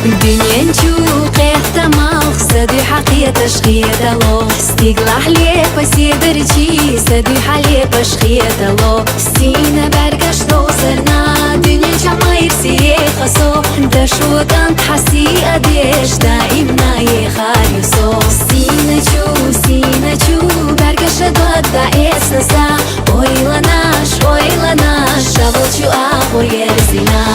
الدنيا نشوق احتمال صدي حقيقة تشخية الله استقلح لي بسيدرجي صدي حالي بشخية الله سينا برقش دوسرنا دنيا جماير سيه خصو دشو كانت حسي أديش دائمنا يخاري صو سينا شو برقش دوات دائس نسا اويلاناش شابل شو آخو يرزينا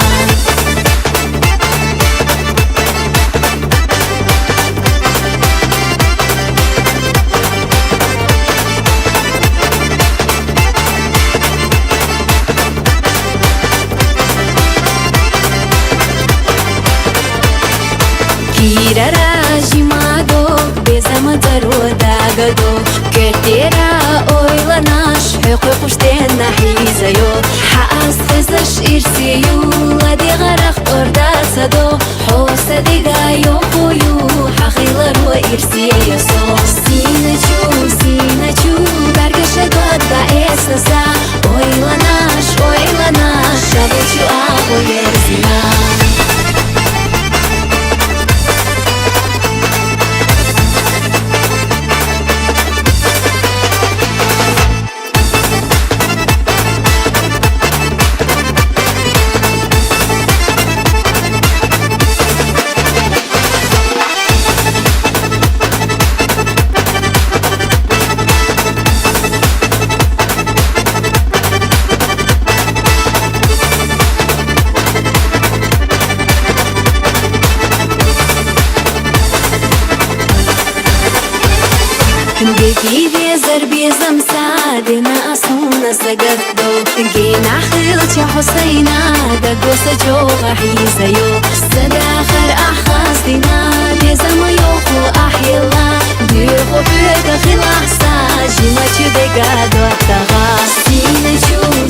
Kirara jimado bezama daroda gado Kertera oylanash hukuk ushtenna hizayo Haas khizash irsiyu ladi gharaq orda sado Hosa digayo koyu haqilar wa irsiyo so Sinachu bargasha godda esnasa Oylanash shabuchu aqo yerzina Беги везер безам садина асуна сагадо Гина خلچا حسينا دقوسا جوغا حيزايو سداخر أحخاص دينا بيزام يوخو أحيلا ديغو بيغا خلاصا جيما چو دقادو أبتغا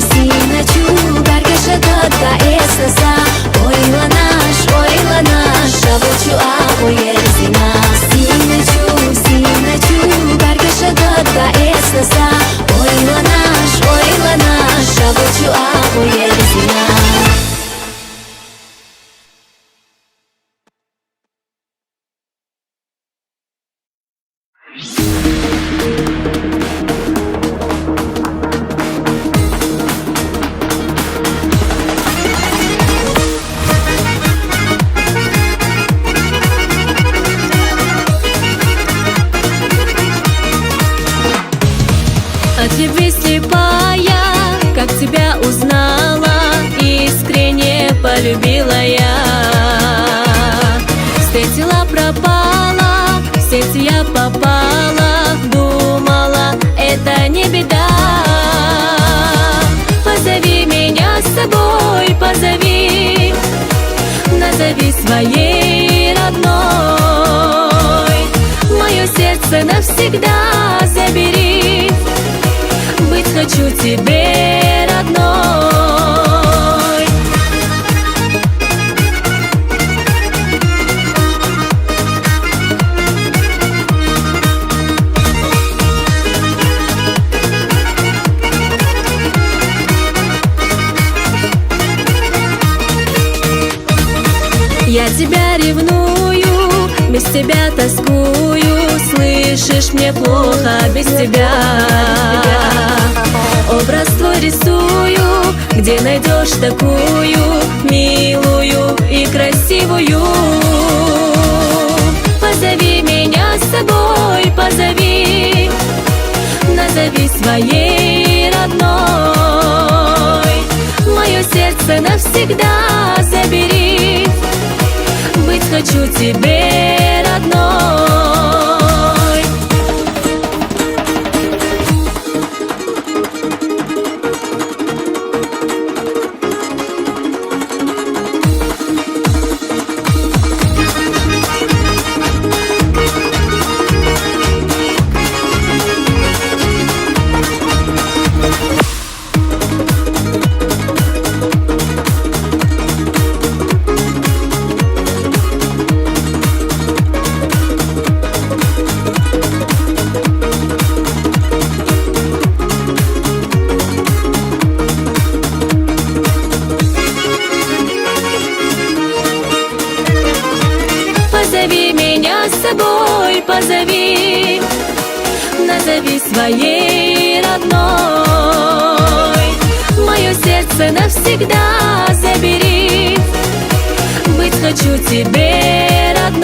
سيناچو برگشا دادا إساسا اويلاناش شابو چو آغو يرزينا سيناچو برگشا دادا إساسا اويلاناش شابو چو آغو يرزينا От любви слепая, как тебя узнала, искренне полюбила я. Встретила, пропала, в сеть я попала, думала, это не беда. Позови меня с собой, позови, назови своей родной. Мое сердце навсегда забери, быть хочу тебе родной. Я тебя ревную, без тебя тоскую, слышишь, мне плохо без тебя. Образ твой рисую, где найдешь такую милую и красивую. Позови меня с собой, позови, назови своей родной. Мое сердце навсегда забери, быть хочу тебе родной. с собой позови, назови своей родной. Мое сердце навсегда забери, быть хочу тебе родной.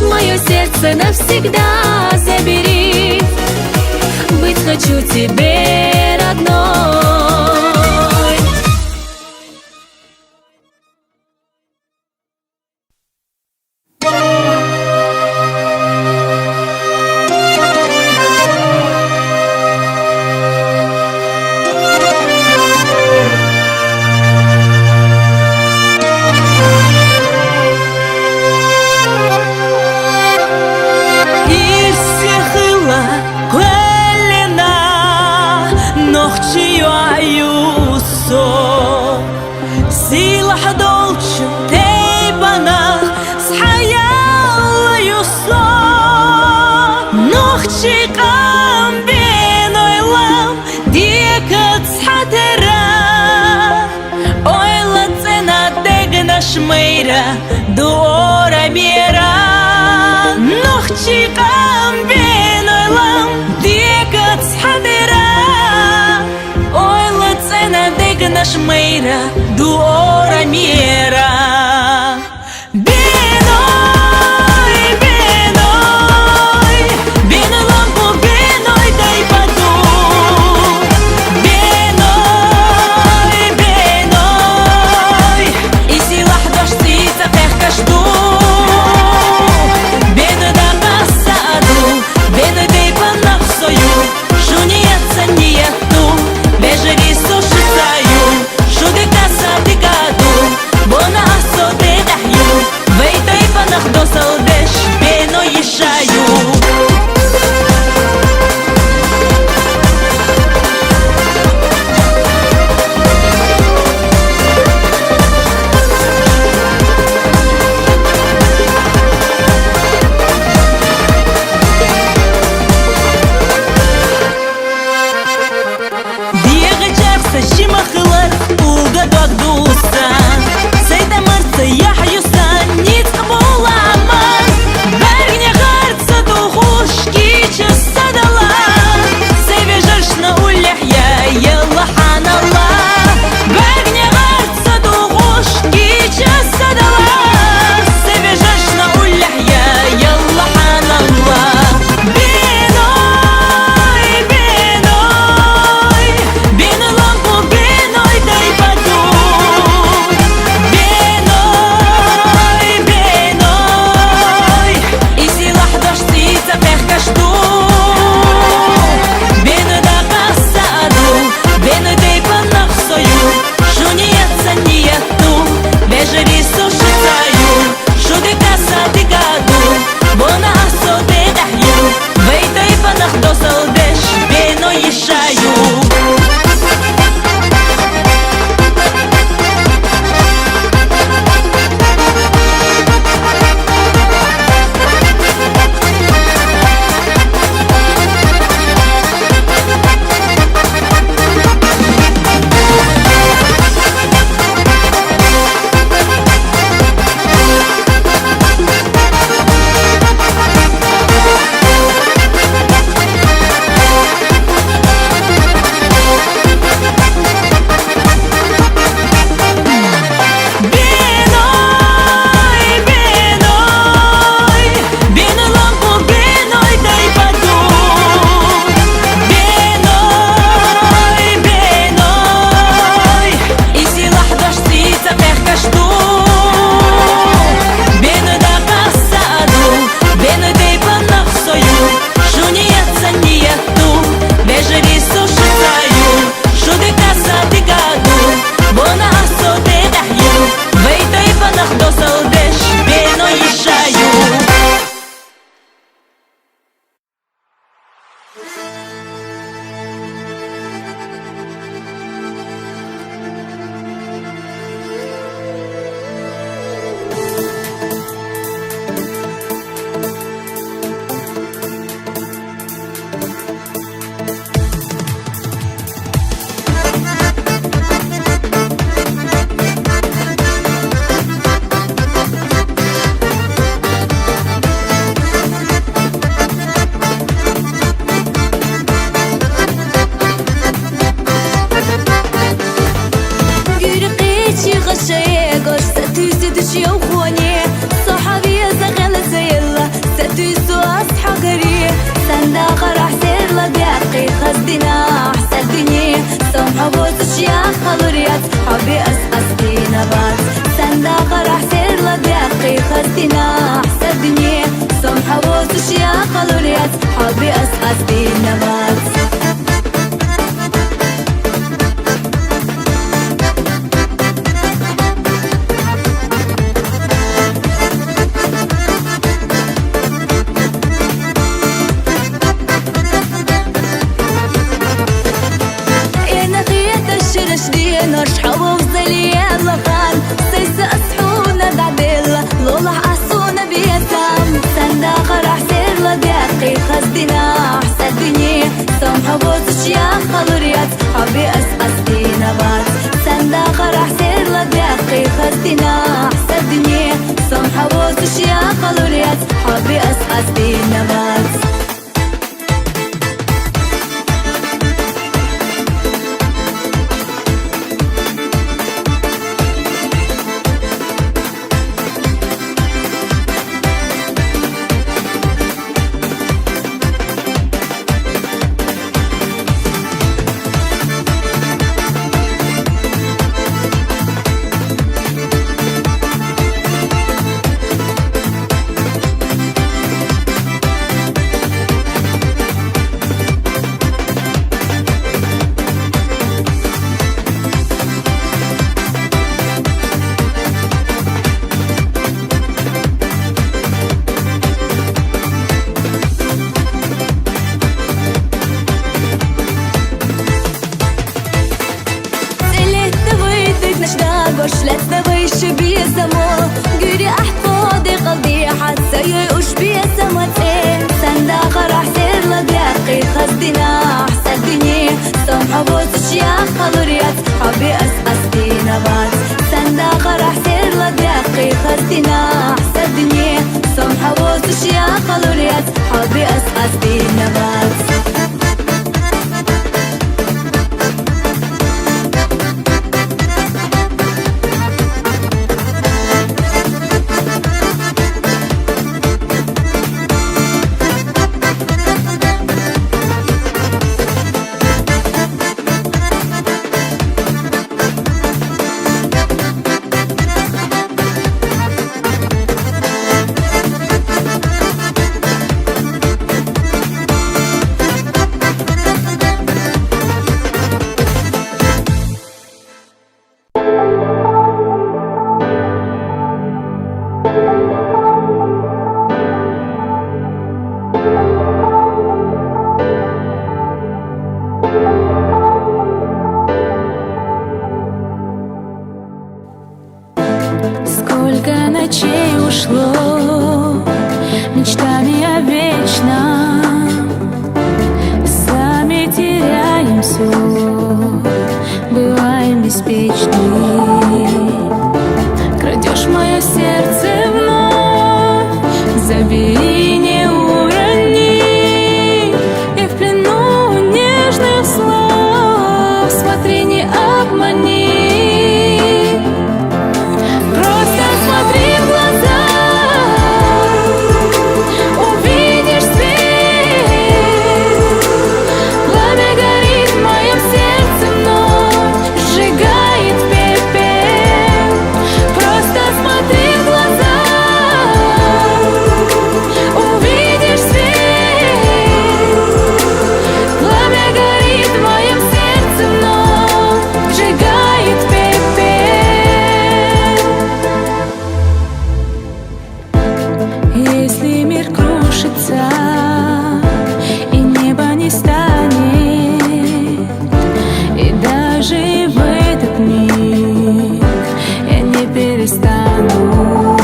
Мое сердце навсегда забери, быть хочу тебе родной. Meira do ora mera noch chikam ben olam dikat hadera oila tsena degnash meira do ora mera ستو سدش يوخوني صحابي زغل زيلا ستو سو أصحى قريه صندوق راح سير لبيقي خزدنا حسدني سمحة بوزش يا خلوريات حبي أسقسي نبات صندوق راح سير لبيقي خزدنا حسدني سمحة بوزش يا خلوريات حبي أسقسي نبات نرشحوا وزليا لغان سيس أصحونا دعديلا لولا عصونا بيسام صندوق راح سير لبيقي خزدنا حسدني سمحة بوزش يا خلوريات حبي أسقسي نبات صندوق راح سير لبيقي خزدنا حسدني سمحة بوزش يا خلوريات حبي أسقسي نبات وشلت نبيش بيسمو قولي أحفظي قلبي حتى يوش بيسمت صندوق راح سير لبيقي خزدنا حسدني سمحة بوزش يا خلوريات حبي أسقسي نبات صندوق راح سير لبيقي خزدنا حسدني سمحة بوزش يا خلوريات حبي أسقسي نبات Сколько ночей ушло мечтами о вечном, сами теряем все, бываем беспечны. Крадешь мое сердце вновь, забери, не урони. Я в плену нежных слов, смотри, не обмани. Если мир крушится и неба не станет, и даже в этот миг я не перестану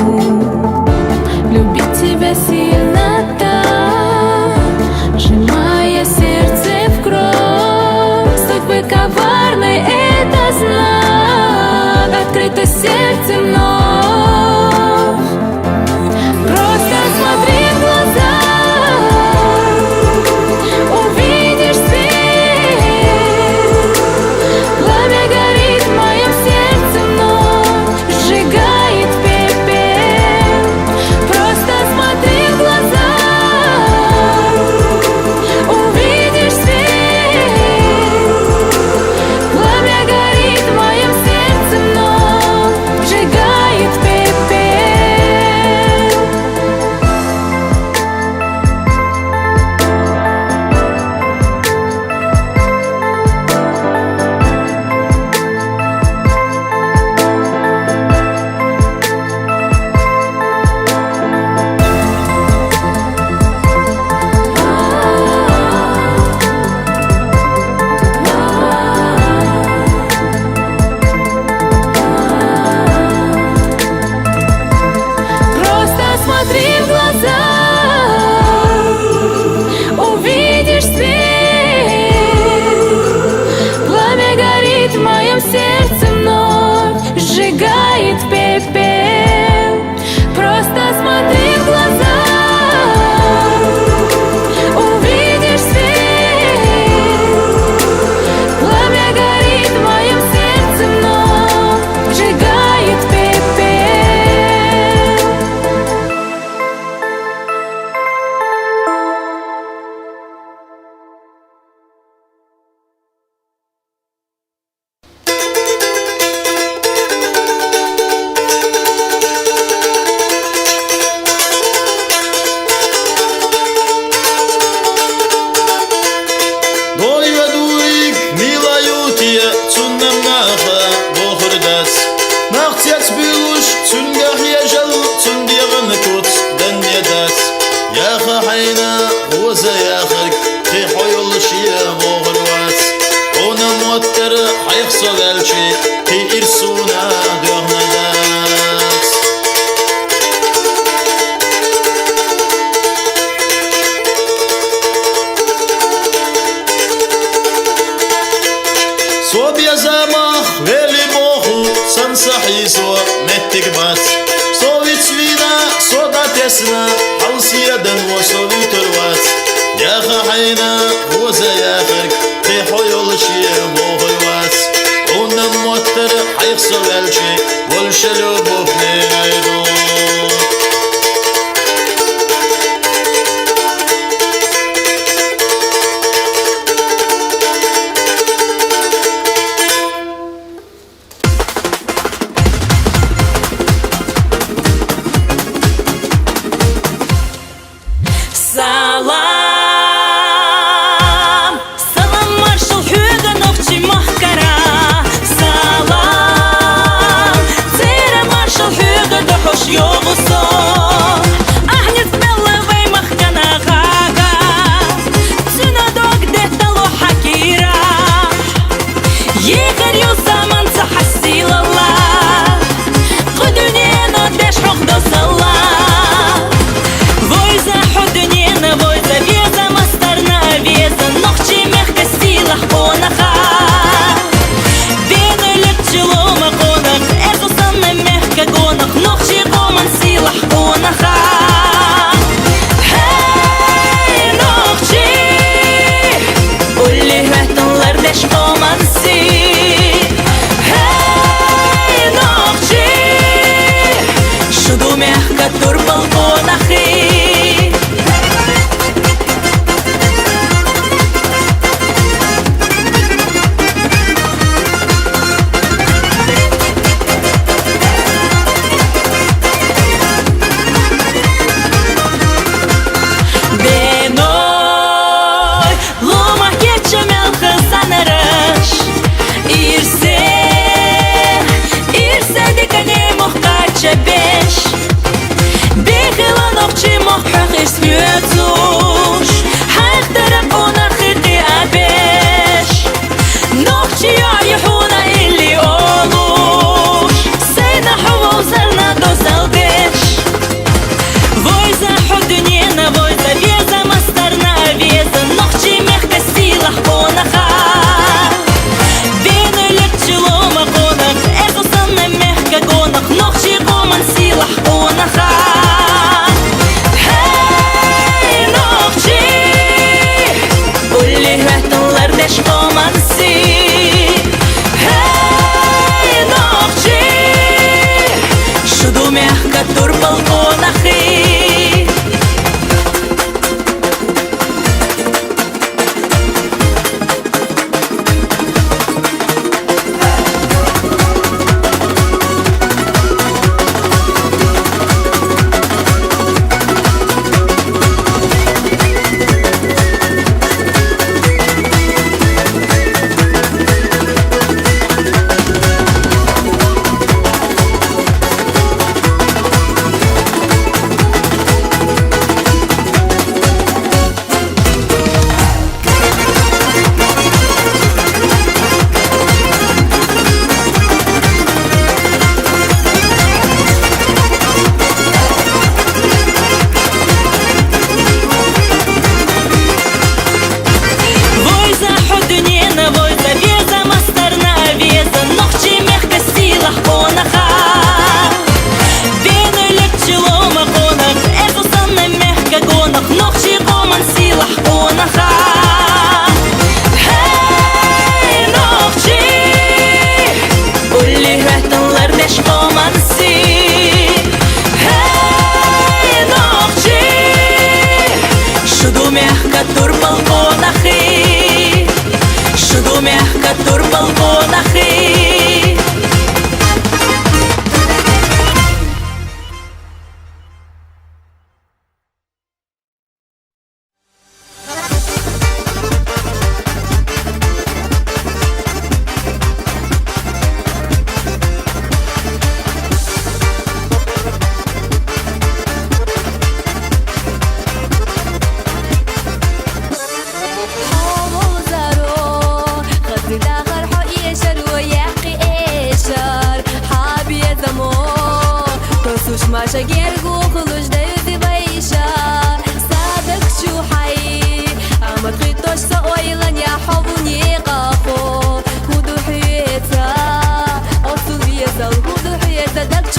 любить тебя сильно так, сжимая сердце в кровь. Судьбы коварной это знак, открыто сердце вновь. Пламя горит в моем сердце вновь, сжигает. متكبس صوت سوينا صودا تسنا حوسيدا وصوت الواس يا خحينا وزيافرك تيحو يولشي بوه الواس ونموتر حيخسر الشي والشلو بوفني عيدو Salam, salam marshal Huganovchi Mahkara. Salam, Zera marshal Hugado hoş yoluso. Ahnet bellavay mahkana gaga. Tsunadog detalo hakira. Yegar yu zaman sahassilala. Quduneno desh hokdo salam. Тур балконахи Beноy Ломах geçemel kızanırış İrse dikane muhtaça beş Бегала ночи мохрах и свецуш Хахтарам она хити абеш Ночи яйхуна или олуш Сейна хова узарна до залдеш Вой за ходунена, вой за веза мастарна веза Ночи мягко силах онаха Вену легчило маконах Эзу санна мягко гонах Ночи гоман силах онаха Тур балконахи Тур балконахи Шуду мягко тур балконахи Маша гергу хулуждаю ты байша Садок чухай Амат хитош саойлан я حبوني قافو Худу хиета Осул везал Худу хиета Дак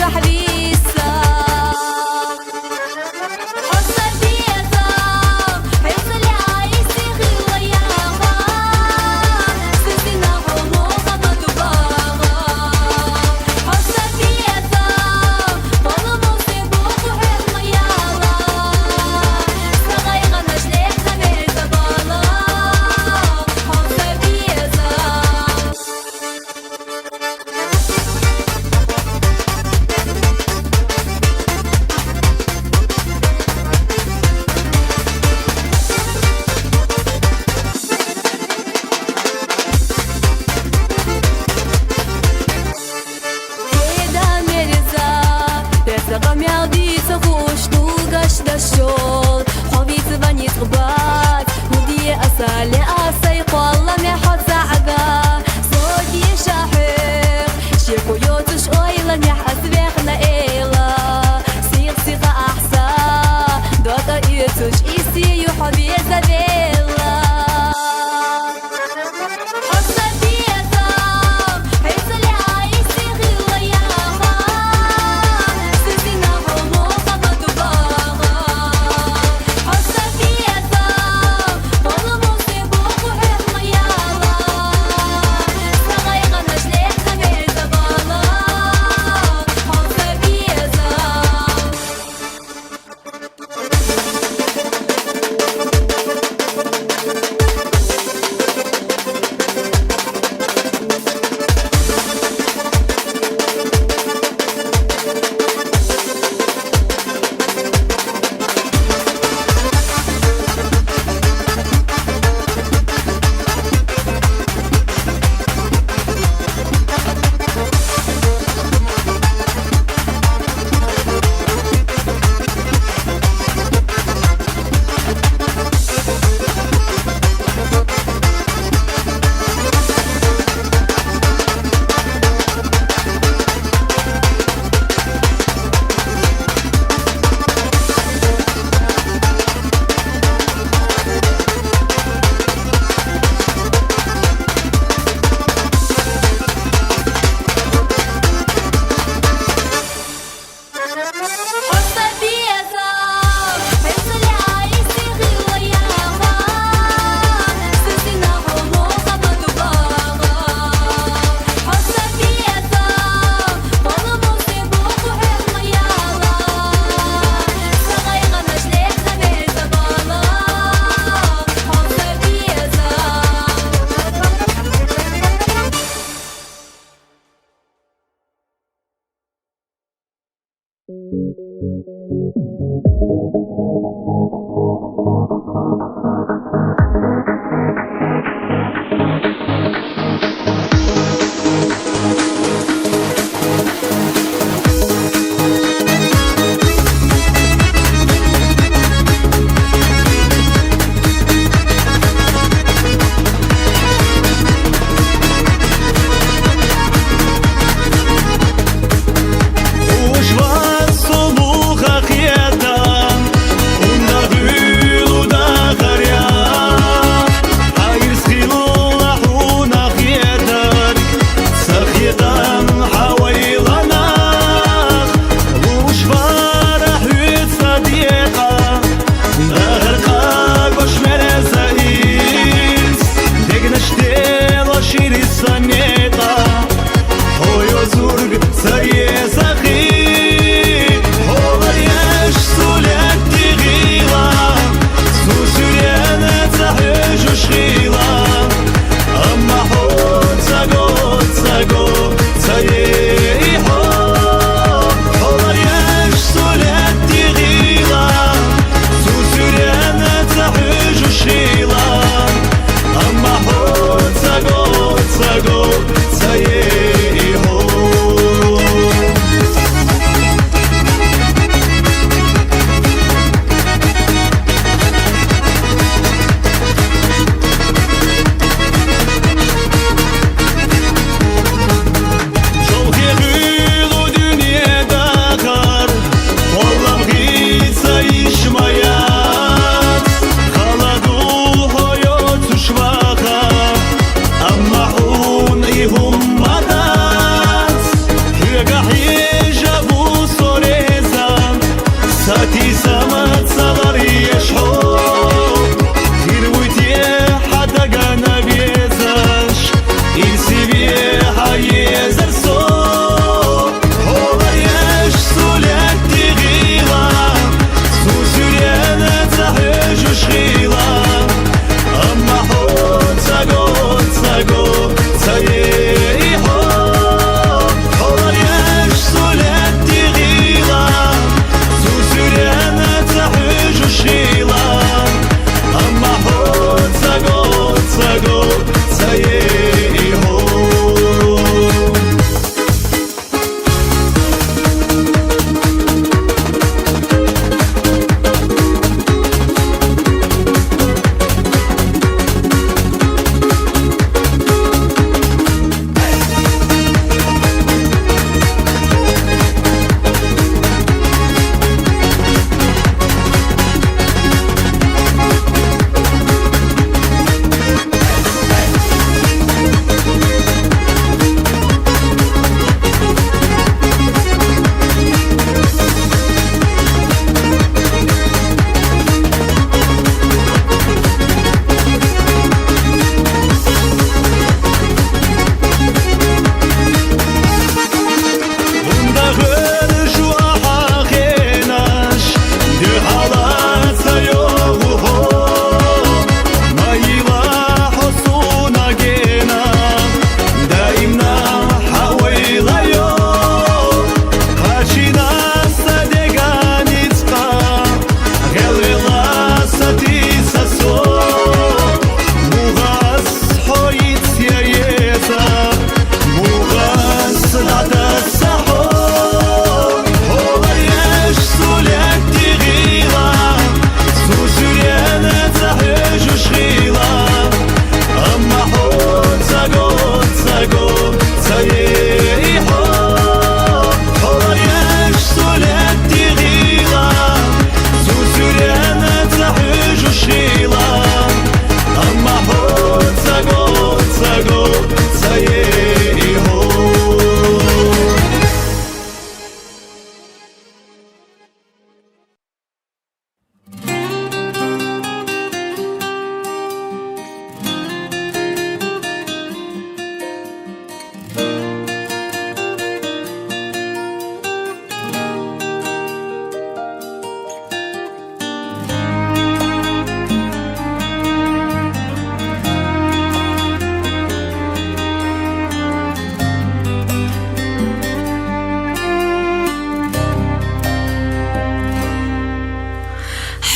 Ушват солуха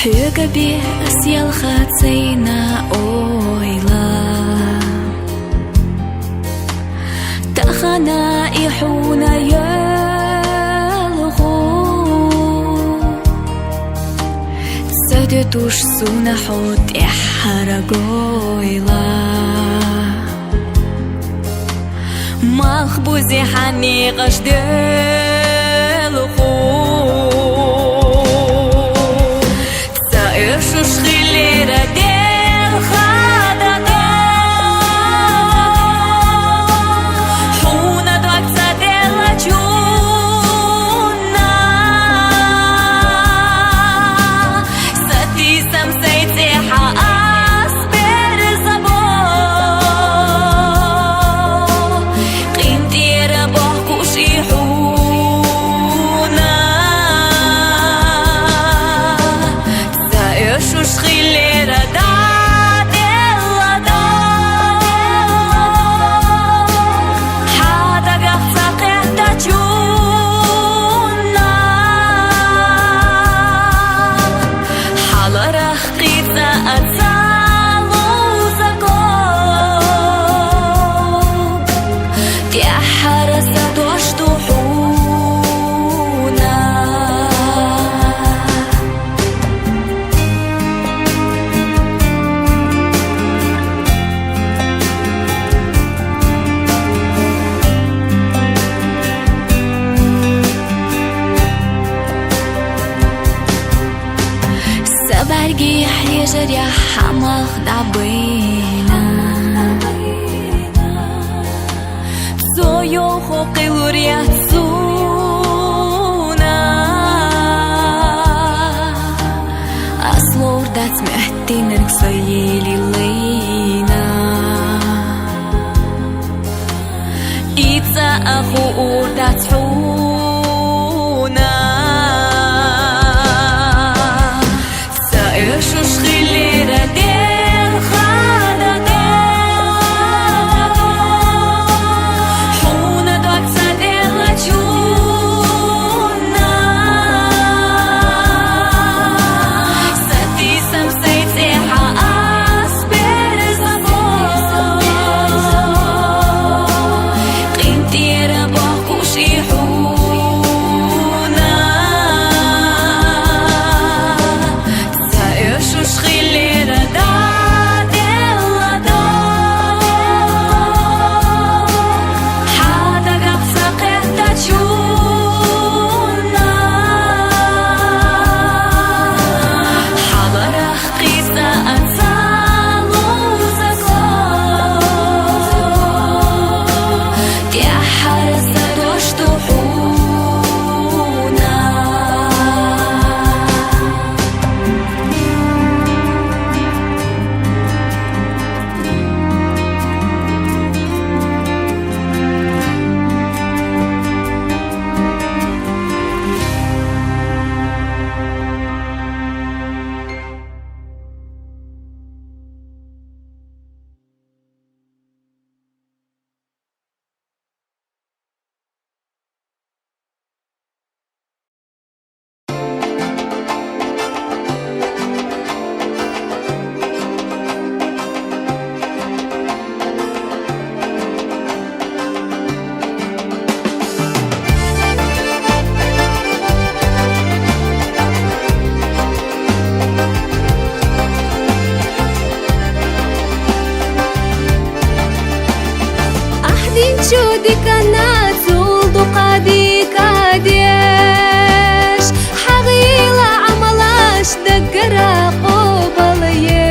Hyökäbi asialhat seina oila Tahana ihuna yalhu Sadetush sunahot iharagoila Mahbuzi hani qashdelhu Шушхилера дел хадага Хуна двакца дела чуна Сати сам сейтеха аспер забо Qintira bohkush ihuna Шушхилера да дела да Хадага цақита чуна Халарах қица ацалу закон Тяхараса доштухуна Sabargi hyejar ya hamach dabina Zoyo hoqilur ya tsuna Aslor dats mehtinirg sayeli lina Itza ahu urdats huna Шушхилера дел хадага Хуна двакца дела чуна Сати сам сейтеха аспер забо Qintira bohkush ihuna Шушхилера да дела да Хадага цақита чуна Халарах қиса ацалу закон Тяхараса доштухуна شودك نازل دقادي كاديش حغيلة عملاش دقرا قبليش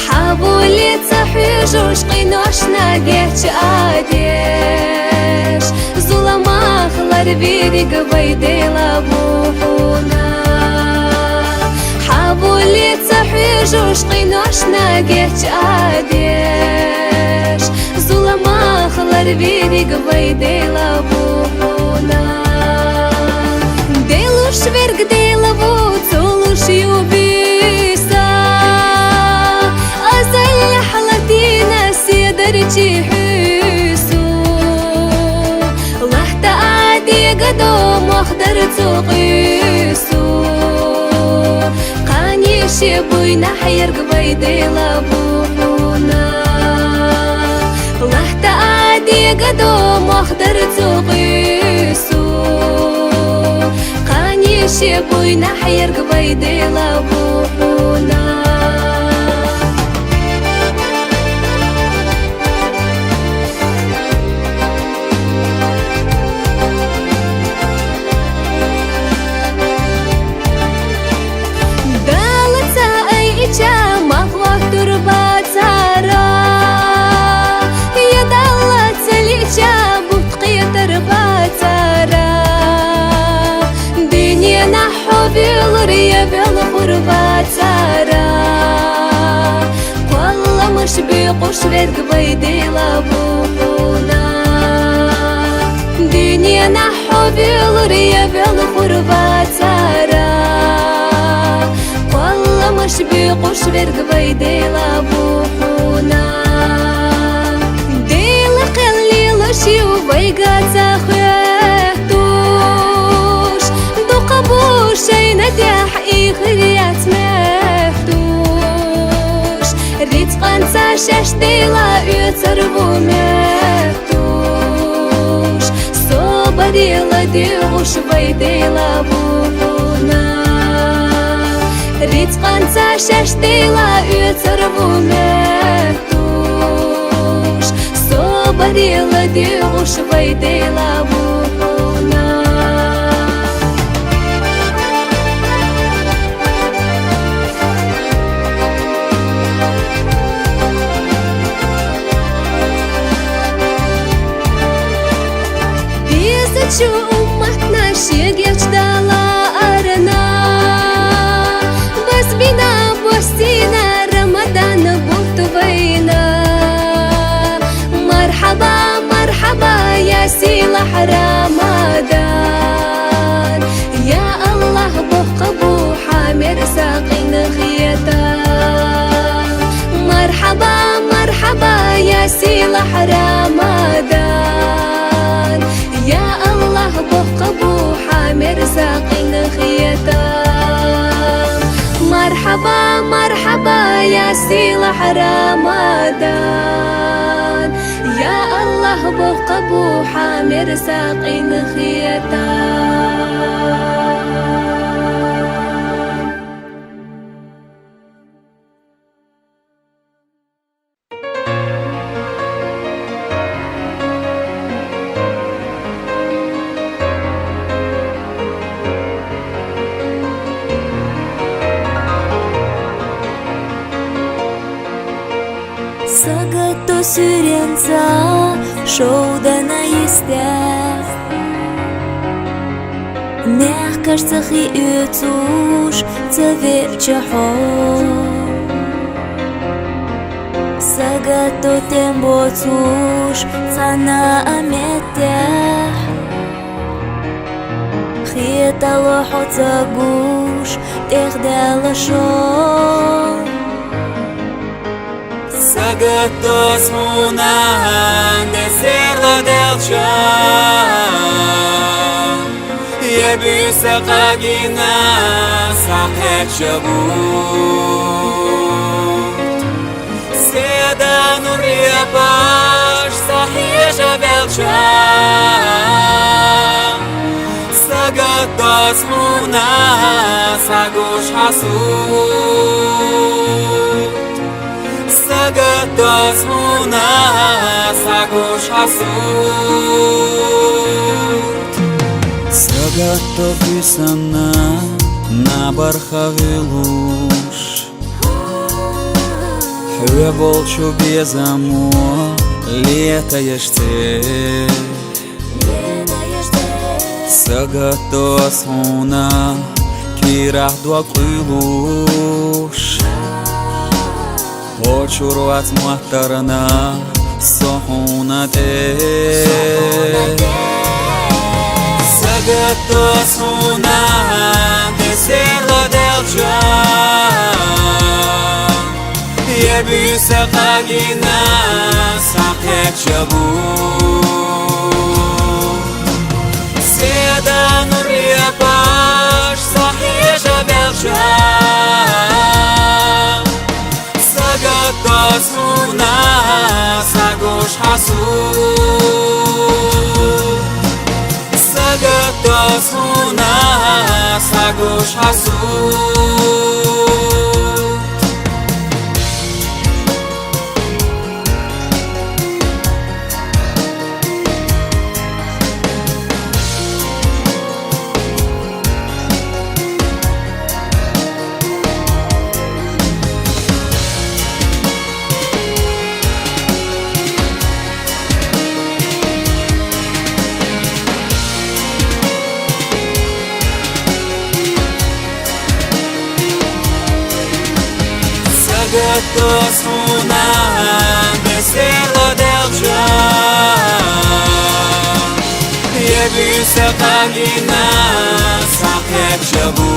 حابولي تصحيجوش قينوش ناقيتش عاديش ظلما خلر بيدك بيدي لابوحونا حابولي تصحيجوش قينوش ناقيتش عاديش ظلما خلر بيدك بيدي لابوحونا ديلوش верг дейлаву цулуш юбиса Азаль حلتينا سيدرجي حيسو لحتا عادي قدوم واخدر تقيسو Kanişi buyna hayır gıbaydıyla buğuna Lahta adi gado muhtar tuğisu Kanişi buyna hayır gıbaydıyla buğuna بيقوش غير قبيدي لابونا دنيا نحو بالريا بالغربة ترى والله مش بيقوش غير قبيدي لابونا ديل قليل شي وبيقى تاخيتوش دو قبوش اي ندح اخريات مفتوش ريت قنصة شاشتيلا يتربو مفتوش صبريلا ديغوش بيديلا بونا ريت قنصة شاشتيلا يتربو مفتوش صبريلا ديغوش بيديلا بونا Şu ummatna şegeç dala arana Bas bina bostina Ramadan bultuvayna Marhaba marhaba ya silah Ramadan Ya Allah buqabu hamir saqin khiyata Marhaba marhaba ya silah Ramadan Ya Allah buqabu hamir saqin khiyata Marhaba marhaba ya silah Ramadan Ya Allah buqabu hamir saqin khiyata Сагато сюренца шоудана истер Мягкаш цахи ютуш цавечахо Сагато темботуш цана аметех Хиета лохо цагуш техдела шо Sagatos munan desirla del cham Yebüse qagina saqet shabut Seda nur yabash sahiya bel cham Sagatos munan sagush hasut Sagatos muna sagush hasut Sagato pisana na barhavilush Hüve bolçu bezamo leta yeshte Sagatos muna kirah dua qilush Хочу рвать махтарна сохунате Sagatos muna desirla del cham Yebüse qagina saqet shabut Seda nur yabash sahiya bel cham סגוש חסות סגת סונה סגוש חסות Сагато схуна весело держа Ебюся кагина сахек шабу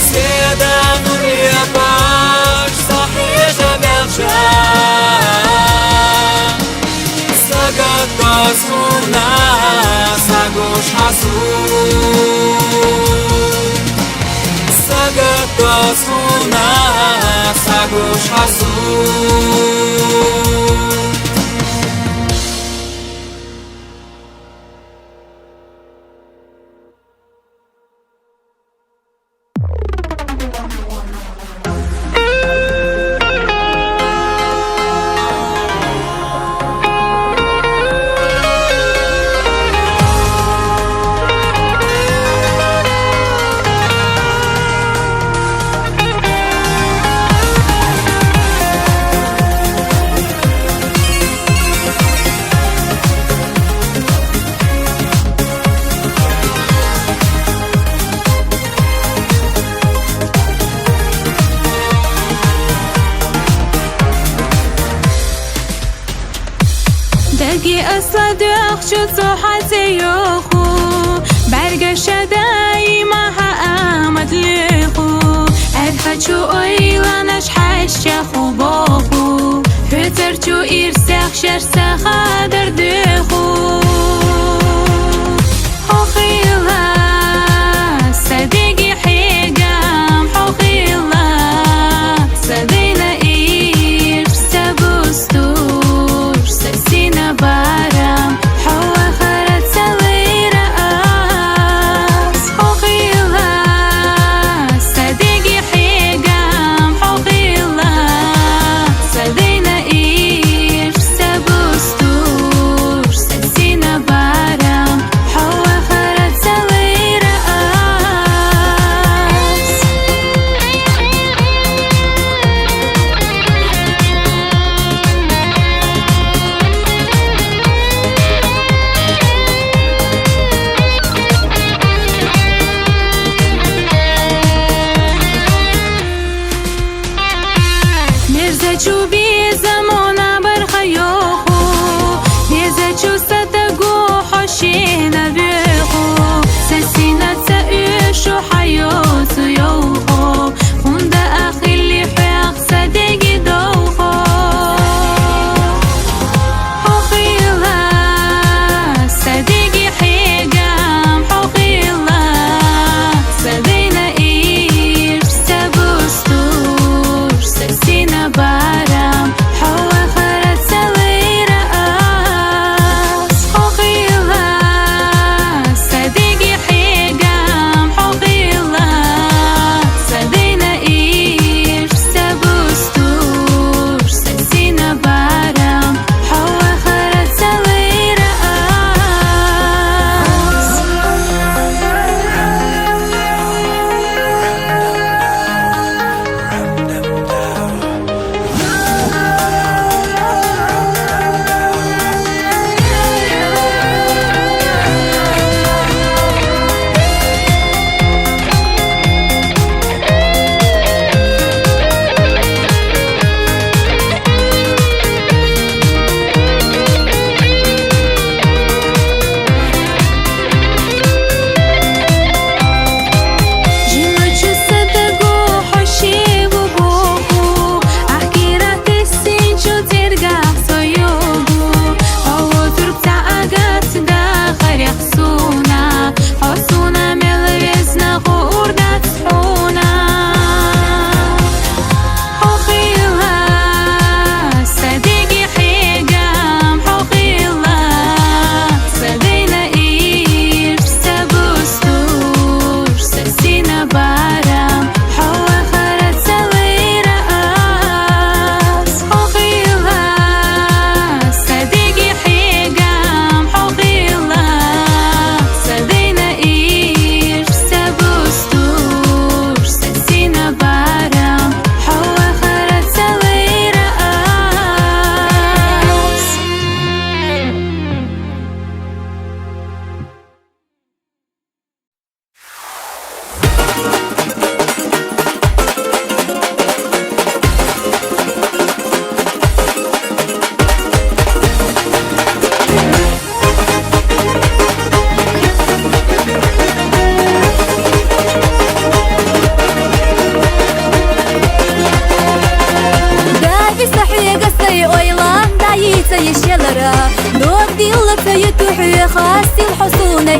Седа нурия баш сахежа держа Сагато схуна сагуш хасу סגת סחונה סגוש חסות دقي أصدق شو صحتي يخو برقش دايما هأمد لخو أرفت شو أيلا نشحش شخو بخو فتر شو إرسخ شرسخ در دخو حخيلا صديقي حيقام حخيلا صدينا إير سبستور سسينا بارم حوا خرت سوي رأس حخيلا صديقي حيقام حخيلا صدينا إير سبستور سسينا بارم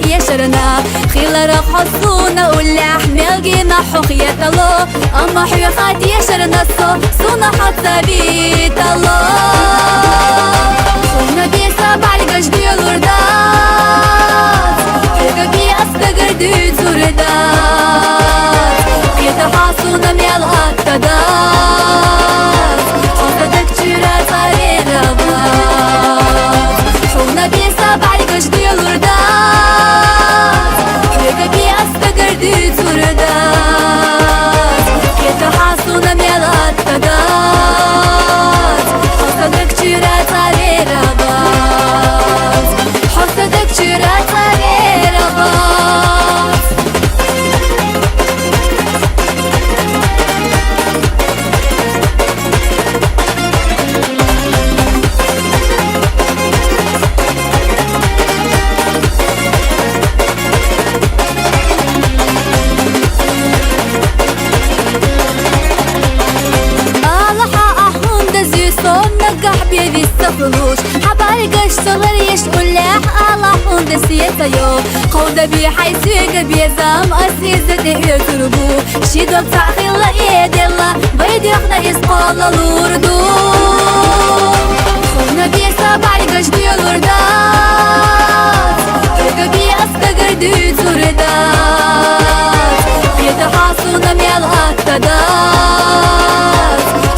يشرنا خيل رق حصونا واللحم يلقينا حقية الله أما حيخات يشرنا صونا حتى بيت الله صونا بيسا بعد قجدي الوردات حقبي أستقر دي زوردات يتحاصونا ميالغات تدات حصدك جيرات علي ربات صونا بيسا بعد قجدي الوردات حقبي أستقر دي زوردات يتحاصونا ميالغات تدات حصدك جيرات علي ربات حصدك جيرات علي ربات بيدي السفلوش حبارقش صغر يشقل لح الله حوند سيتيو قودة بي حيسيق بيزام أسيزة يتربو شيدوك تعخيل لإيد الله بيدي اخنا إسقال الوردو خونا بيسا بعرقش بي الوردات حقا بي أستقر دي زوردات يتحاصونا ميالغات تدات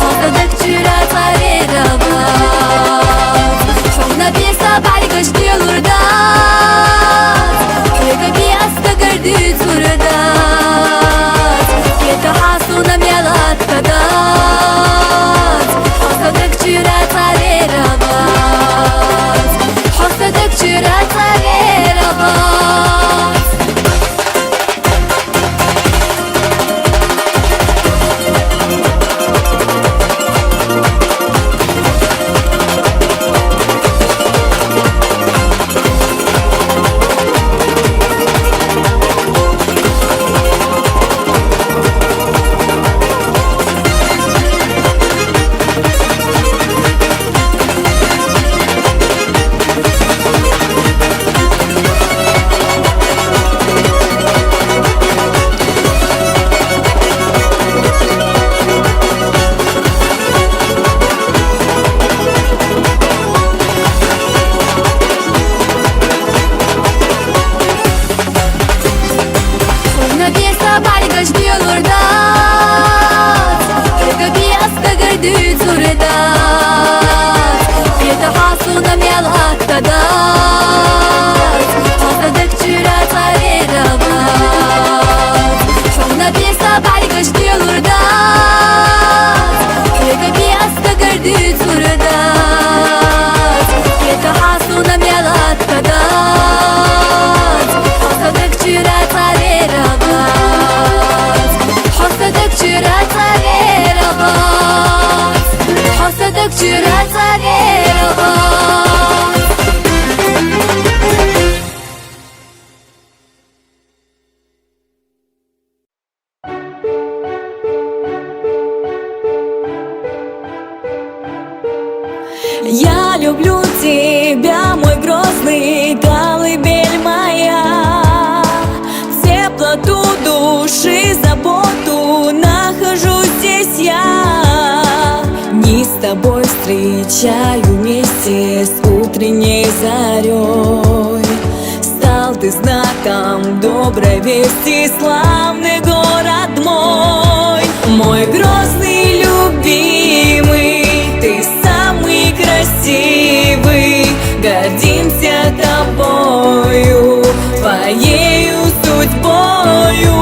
حصدك جيرات علي ربات خونا بيسا بعرقش بي الوردات حقا بي أستقر دي زوردات يتحاصونا ميالغات تدات حصدك جيرات علي ربات حصدك جيرات علي ربات بعرقش بي الوردات حقا بي أستقر دي زوردات يتحاصونا ميالغات تدات حصدك جيرات علي ربات خونا بيسا بعرقش بي الوردات حقا بي أستقر دي زوردات يتحاصونا ميالغات تدات حصدك جيرات علي ربات حصدك جيرات علي ربات حصدك جيرات علي ربات Я люблю тебя, мой грозный, колыбель моя. В теплоту души, заботу нахожу здесь я. Дни с тобой встречаю вместе с утренней зарей. Стал ты знаком доброй вести, славный город мой. Мой грозный любимый, ты самый красивый, гордимся тобою, твоею судьбою.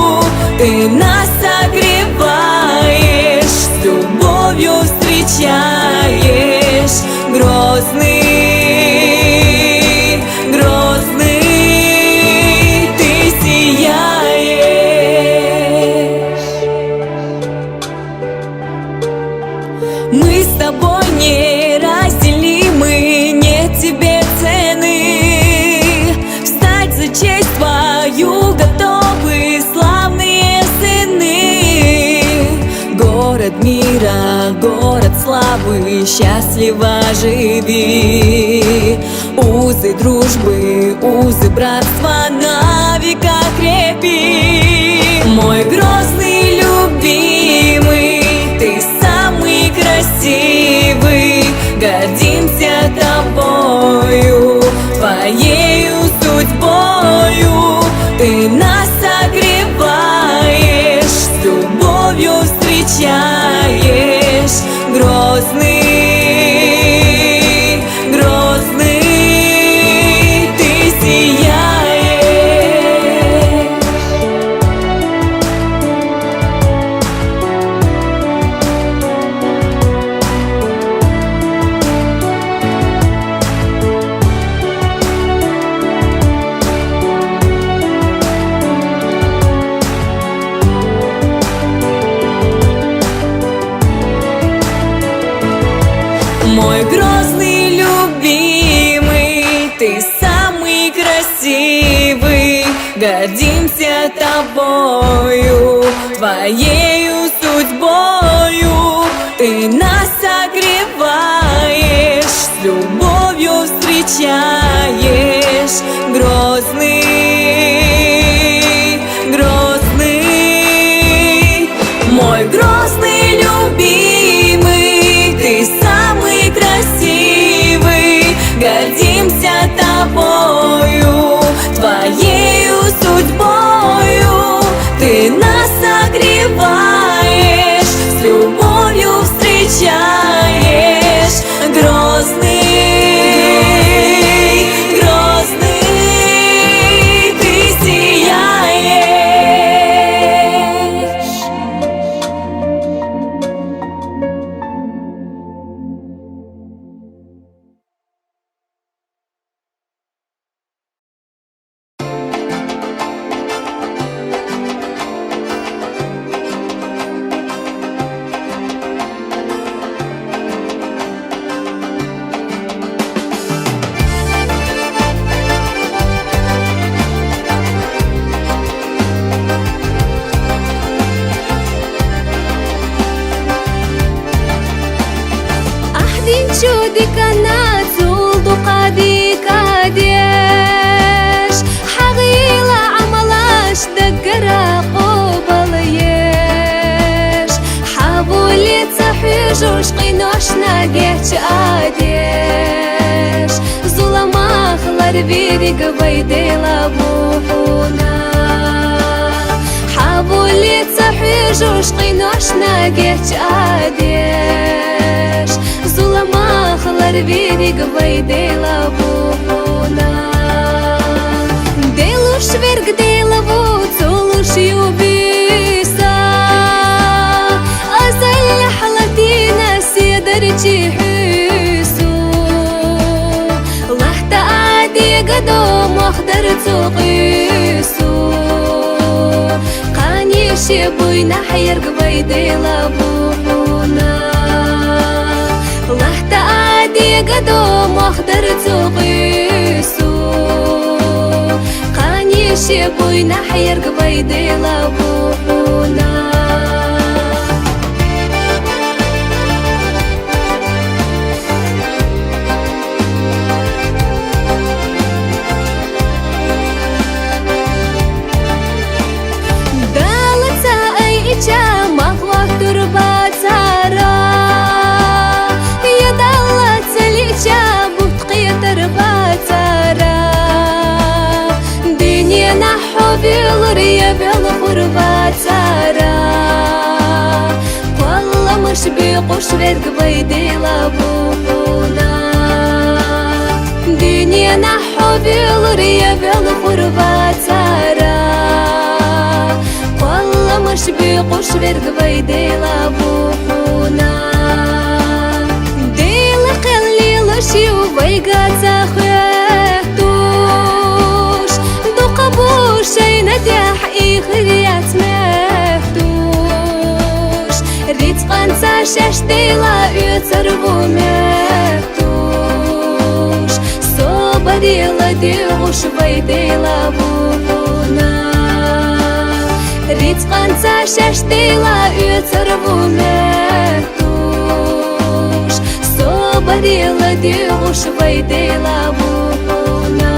Ты нас согреваешь, с любовью встречаешь. Грозный, грозный, ты сияешь. Мы с тобой неразделимы, нет тебе цены. Встать за честь твою готовы славные сыны. Город мира, город славы, счастливо живи. Узы дружбы, узы братства века крепи. Мой грозный любимый, ты самый красивый, гордимся тобою, твоею судьбою. Ты нас согреваешь, с любовью встречаешь. Грозный, грозный, ты сияешь. Мой грозный любимый, ты самый красивый, гордимся тобою, твоею судьбою. Ты нас согреваешь, с любовью встречаешь. Грозный, грозный, мой грозный любимый, ты самый красивый, гордимся тобою, твоею судьбою. Ты нас согреваешь, с любовью встречаешь. Грозный, грозный, ты сияешь. شودك نازل دقاديك ديش حغيلة عملاش دقرا قبليش حابولي تصحيجوش قينوش ناقيتش عاديش ظلما خلر بيدك بيدي لابوحونا حابولي تصحيجوش قينوش ناقيتش عاديش ظلما خلر بيدك بيدي لابوحونا ديلوش برق ديلابو تولوش يوبيسا أزل حلتينا سيدرجي حيسو الله تعادي قدوم واخدر تقيسو قاني شبوينا حيرق بيدي لابوحونا الله تعادي قدوم واخدر تقيسو قاني شبوينا حيرق بيدي لابوحونا بيقوش برق بيدي لابوحونا دنيا نحو بيلريا بالغربة ترى والله مش بيقوش برق بيدي لابوحونا ديل قليل شيو بيقا تاخيتوش دو قبوش اينتيح ايخريات مهتوش ريت قنصا شاش ديلا يتربو مهتوش صوبا ديلا ديغوش بيدي لابوحونا ريت قنصا شاش ديلا يتربو مهتوش صوبا ديلا ديغوش بيدي لابوحونا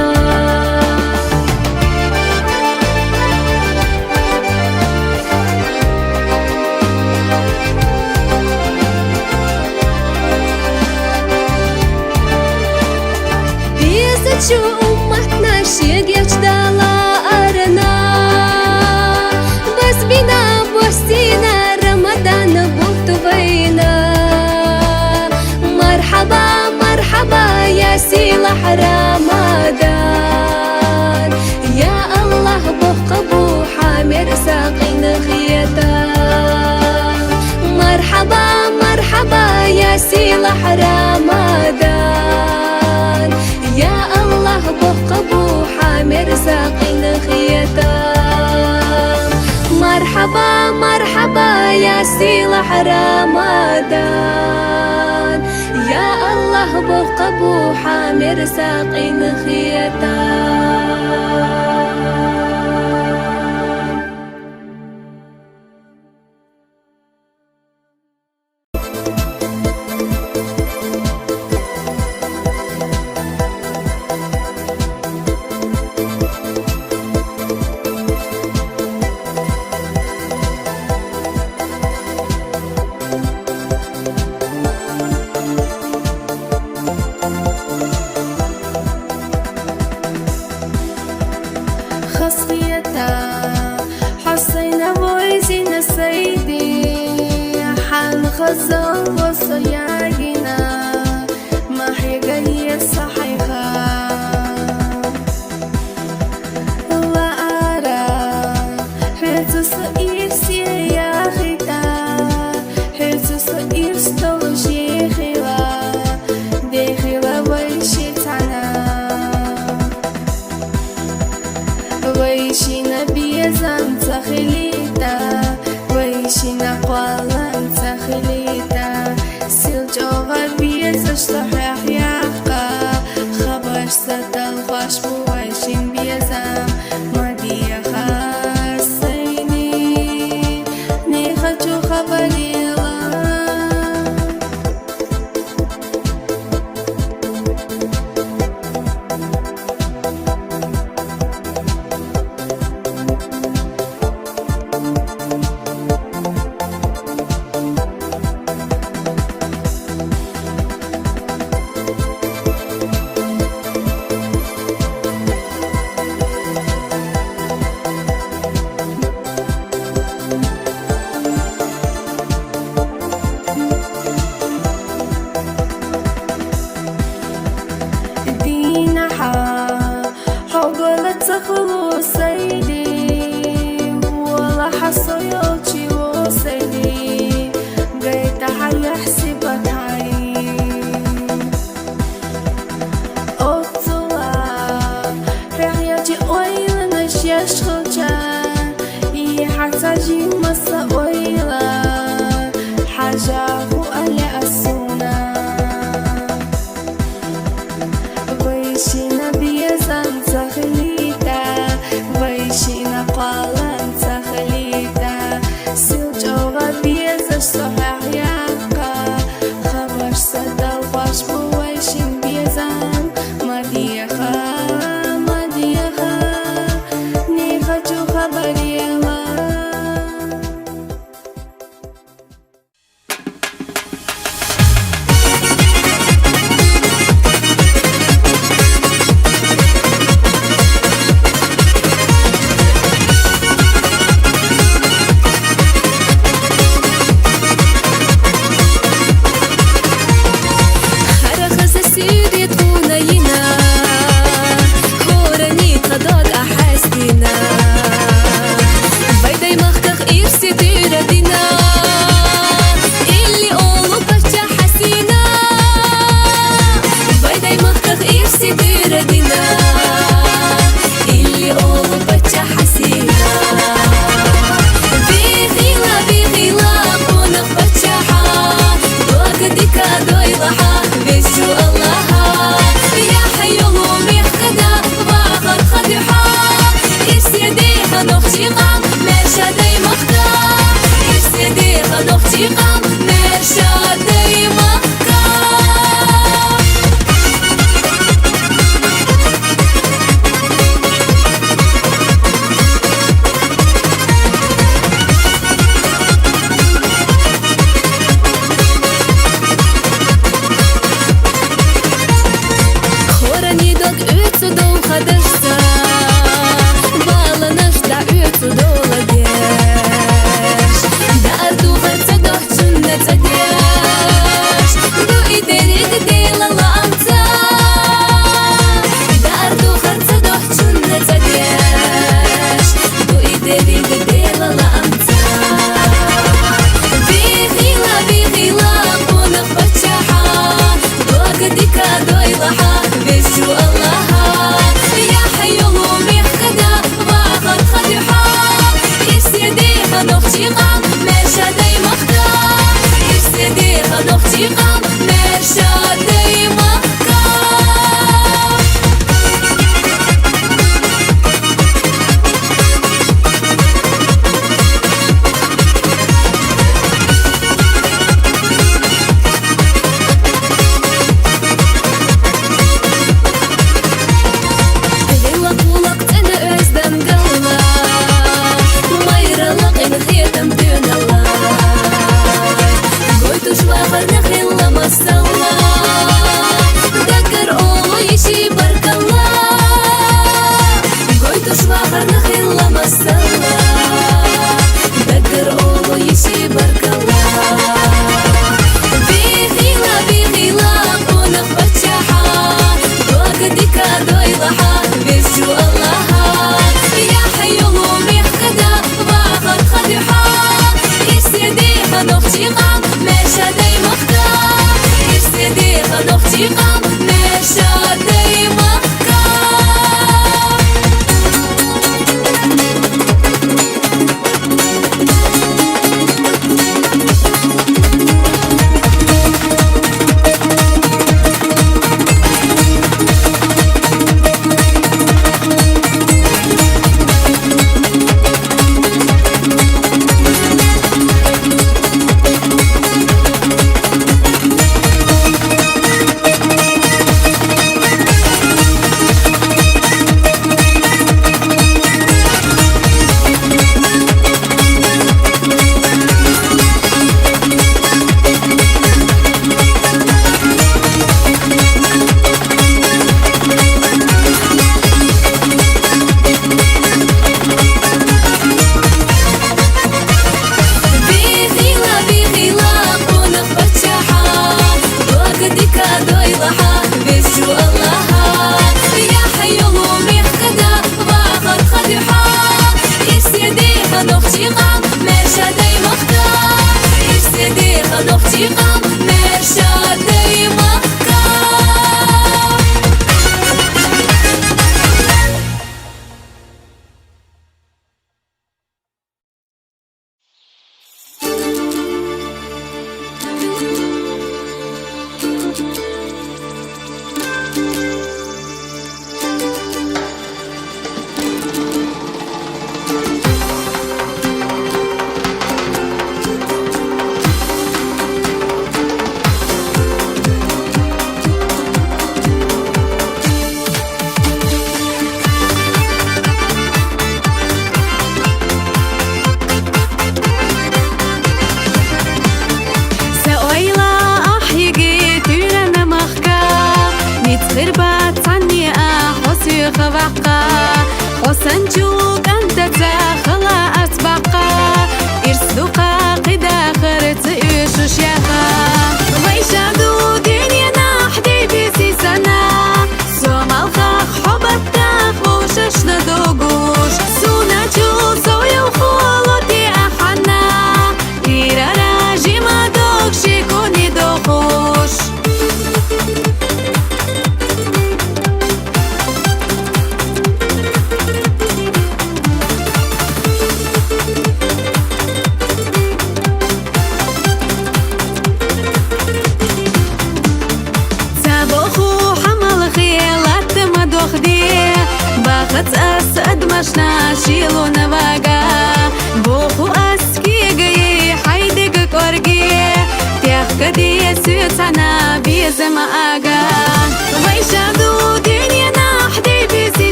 سيلح رمضان يا الله بقبو حامر ساقين خيتان مرحبا مرحبا يا سيلح رمضان يا الله بقبو حامر ساقين خيتان حسينا بويزينا سيدي حنخزن وصياقنا ما حيقلي الصحيحة لا أرى حيث صئير سيا خيتا حيث صئير ستوجي خيلا دي خيلا ويشيتنا ويشينا بيزان تخليتا ويشينا قوالان تخليتا سيلجوغا بيزا شلحيح يحقا خبر ستل غاش بويشين بيزان مديا خاسيني نيخجو خبري يلا مسلا بدر أولو يشي بارك الله بغيلا قونق بتشاحا وقدك دويلحا بيشو الله يا حيولو ميحكدا باغد خديحا يسيدي خنوختي قام ماشا داي مخدا يسيدي خنوختي قام ماشا داي مخدا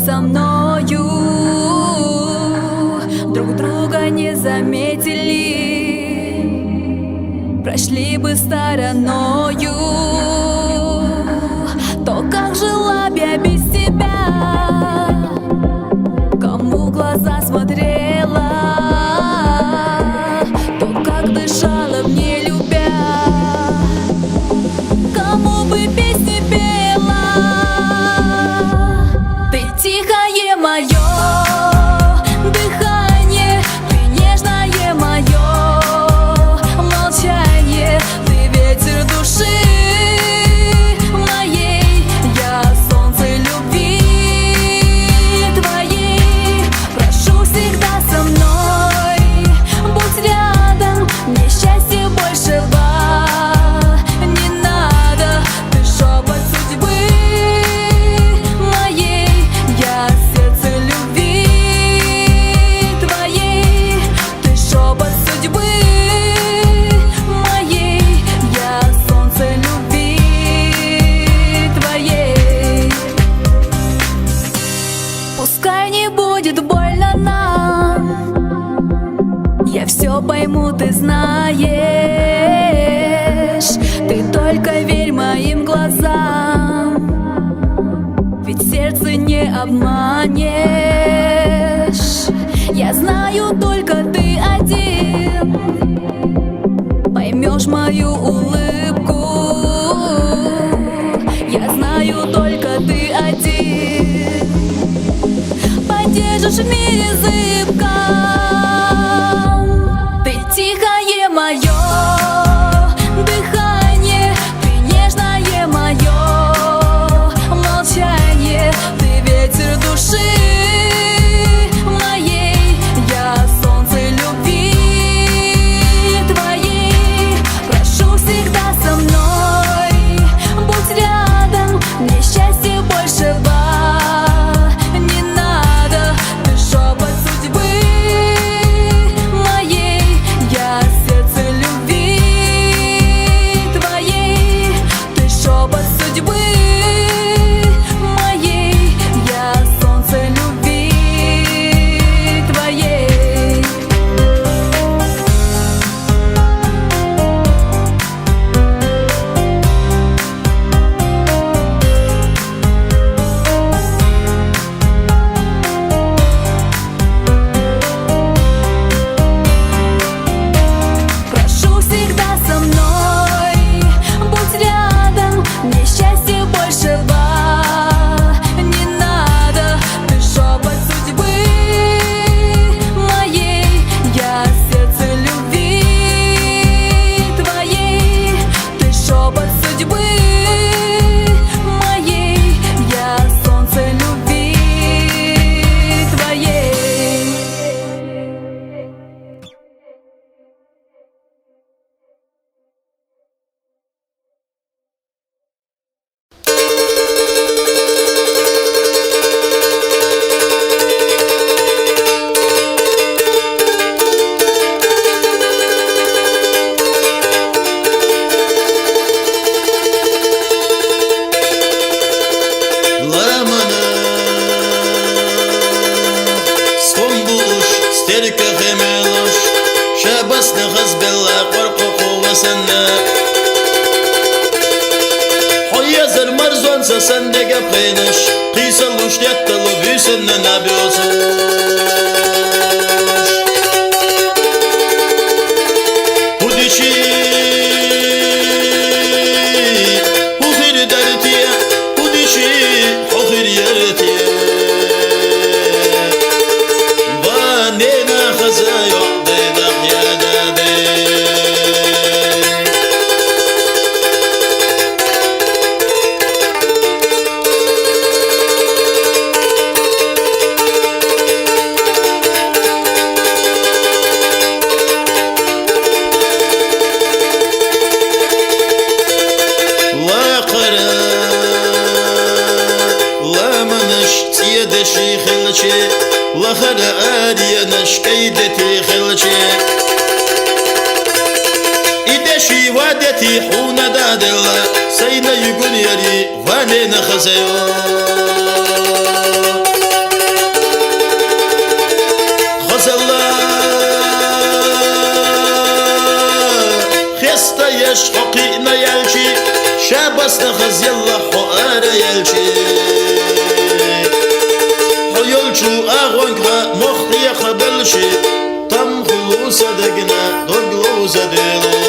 со мною, друг друга не заметили, прошли бы стороною. То как жила б я без тебя, кому в глаза смотрела, то как дышала мне любя, кому бы песни пела. Ты тихое мое дыхание, ты нежное мое молчание, ты ветер души моей, я солнце любви твоей. Прошу всегда со мной, будь рядом, мне счастье большего не надо. Ты шепот судьбы моей, я сердце любви твоей. Ты шепот судьбы моей, я солнце любви твоей. Пускай не будет больно нам, я все пойму, ты знаешь. Ты только верь моим глазам, ведь сердце не обманешь. Я знаю, только ты один поймешь мою улыбку. Я знаю, только ты один поддержишь в мире зыбком. Ты тихое мое дыхание, ты нежное мое молчание, ты ветер души моей, я солнце любви твоей. Прошу всегда со мной, будь рядом, мне счастье большего не надо. Ты шепот судьбы моей, я сердце любви твоей. Ты шепот судьбы моей, я солнце любви твоей. Прошу всегда со мной, будь рядом, мне счастье большего не надо. Ты шепот судьбы моей, я сердце любви твоей. Ты шепот судьбы моей, я солнце любви твоей. Ламана Скомбуш стерка хемелош Шабасна хазбелла qorqoqo wasanna Hoyazar marzon sasandega paynash Qisalush yattalu büsenna nabyososh Hudishi Hufir dartiya Hudishi Hufir yartiya Vanena khazayo Dayda qiyadade لخر آدي نشكيدتي خلشي إدشي وادتي حون دادلا سينا يقول يري واني نخزيو وجهه مخي قبلشي تم خلوص دقنا ضقلوز ديلو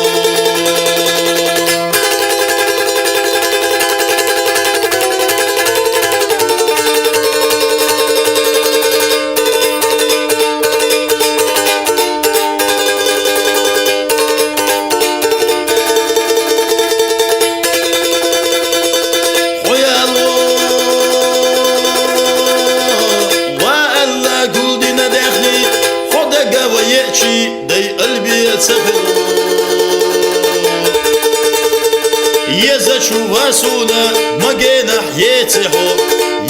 دي قلبي يتسخر يزا شو واسونا مجينا حياتي حو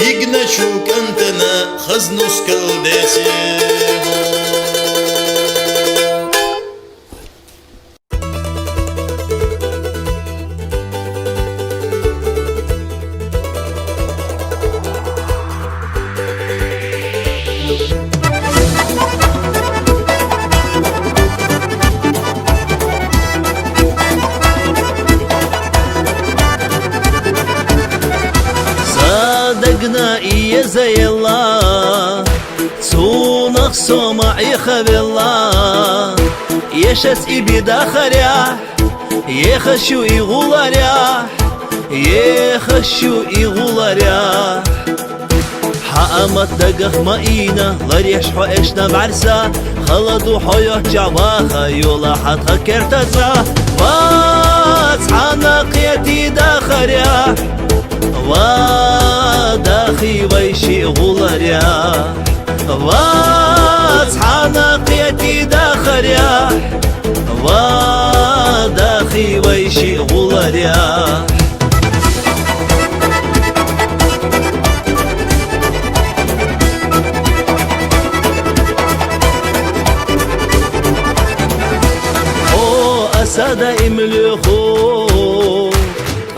يجنا شو كنتنا خزنوس كالداسي صادقنا إيه زي الله صونخ صومع يخبي الله يشس إبي داخريا يخشو يغولاريا يخشو يغولاريا حقمت دقخ ماينا لريش حو إشنا بعرسا خلدو حيوه جواخا يولا حتخا كرتزا باس حناقيتي داخريا وداخي ويشي غولاريا واس حناقيتي داخريا وداخي ويشي غولاريا أسادة إمليخو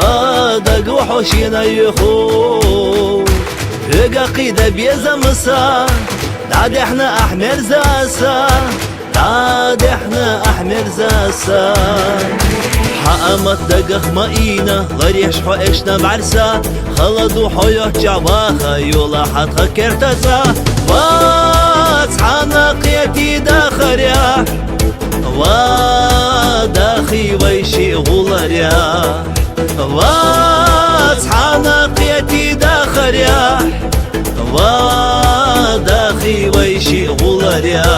أدق وحوشينا يخو هقا قيدة بيزا مسا داد احنا أحمر زاسا داد احنا أحمر زاسا حقمت دقخ ماينا غريش حو إشنا بعرسا خلدو حيوه جواخا يولا حتخا كرتزا واس حناقيتي داخريا وداخي ويشي غولاريا واس حناقيتي داخريا وداخي ويشي غولاريا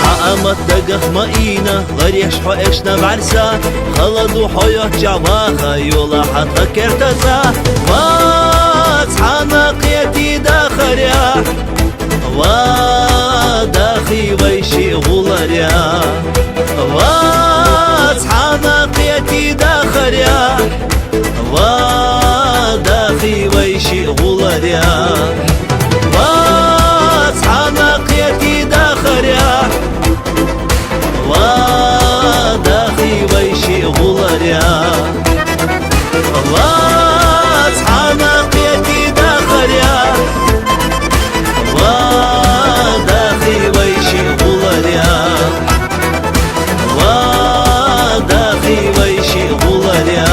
حقمت دقخ ماينا غريش حو إشنا بعرسا خلدو حيوه جواخا يولا حتخا كرتزا واس حناقيتي داخريا وداخي ويشي غولاريا واس حناقيتي داخريا وداخي ويشي غولاريا واس حناقيتي داخريا وداخي ويشي غولاريا واس حناقيتي داخريا وداخي ويشي غولاريا وداخي ويشي غولاريا.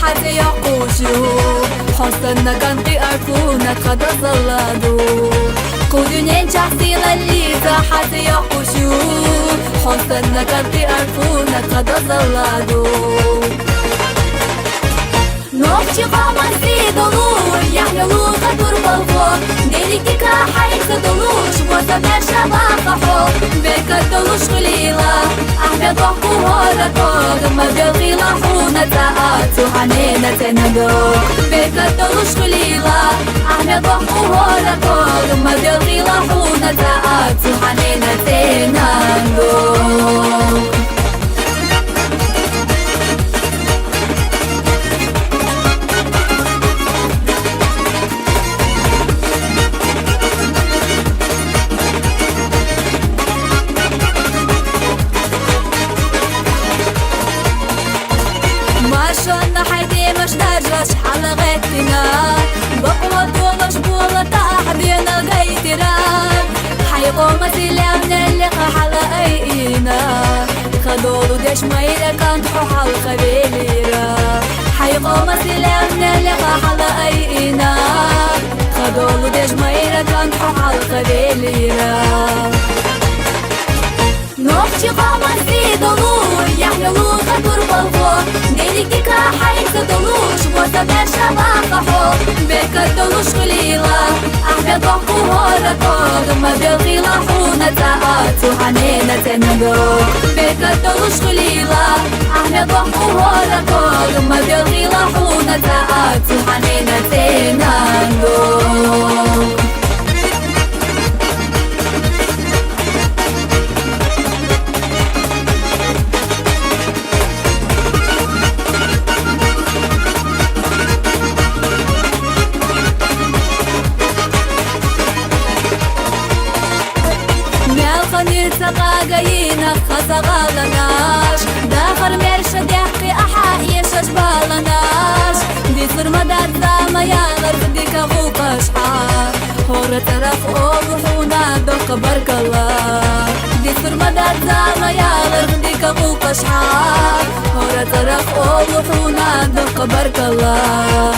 حتى يقوشو حسنا كان قياركونا قد صلادو قودنين شخصينا الليزة حتى يقوشو حسنا كان قياركونا قد صلادو نوخشي قامن سيدولور يحلو قدر بالفور ديليكيكا حيث دولوش وسمع شباقة حب بك دولوش خليلة أحبي ضحكو هورا طوغ ما بالغيلة حونة تاعاتو حنينة تنادو بك دولوش خليلة أحبي ضحكو هورا طوغ ما بالغيلة حونة تاعاتو حنينة تنادو شلنا حيدي مش نرجع شحال غيتنا بقوة ومش بولة تحبينا غيتنا حيقو مسيلامنا اللي قحل اينا خدولو ديش ميلا كان تحو الخبيليرا حيقو مسيلامنا اللي قحل اينا خدولو ديش ميلا كان تحو الخبيليرا نوخشي قامن سيدولور يحلو قدر بالفور ديليكيكا حيث دولوش وسمع شباقة حب بك دولوش خليلة أحبي ضحكو هورا طوغ ما بالغيلة حونة تاعاتو حنينة تنادو بك دولوش خليلة أحبي ضحكو هورا طوغ ما بالغيلة حونة تاعاتو حنينة تنادو سقاقينا خسغالناش داخر مرشة دحقي أحايش أشبالناش دي فرمدات زاما يالر بديك غوقش حار هورا ترف أولوحونا دوق برك الله دي فرمدات زاما يالر بديك غوقش حار هورا ترف أولوحونا دوق برك الله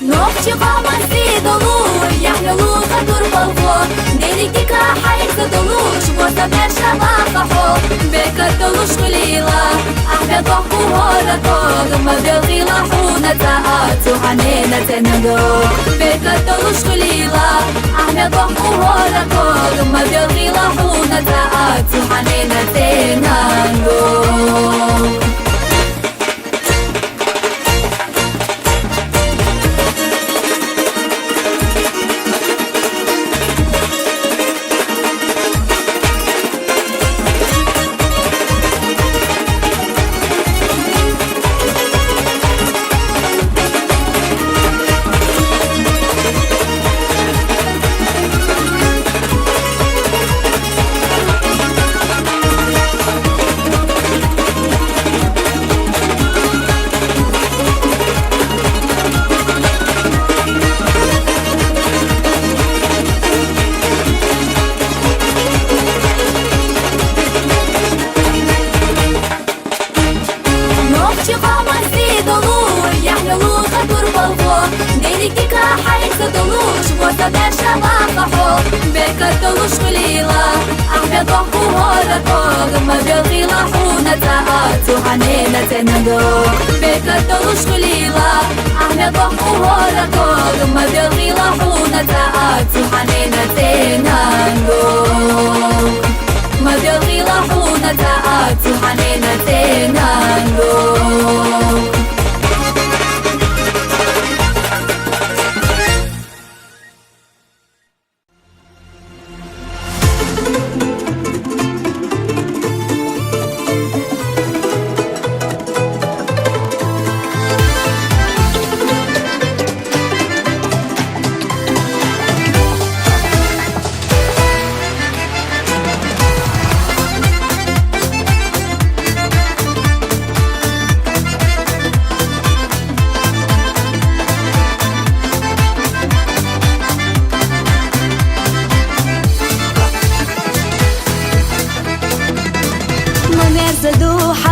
نوخشي قامن سيدولور يحلو قدر بالفور ديليكيكا حيث دولوش وسمع شباقة حب بك دولوش خليلة أحبي ضحكو هورا طوغ ما بالغيلة حونة تاعاتو حنينة تنادو بك دولوش خليلة أحبي ضحكو هورا طوغ ما بالغيلة حونة تاعاتو حنينة تنادو ديليكيكا حيث دولوش وسمع شباقة حب بك دولوش خليلة أحبي ضحكو هورا طوغ ما بالغيلة حونة تاعاتو حنينة تنادو بك دولوش خليلة أحبي ضحكو هورا طوغ ما بالغيلة حونة تاعاتو حنينة تنادو ما بالغيلة حونة تاعاتو حنينة تنادو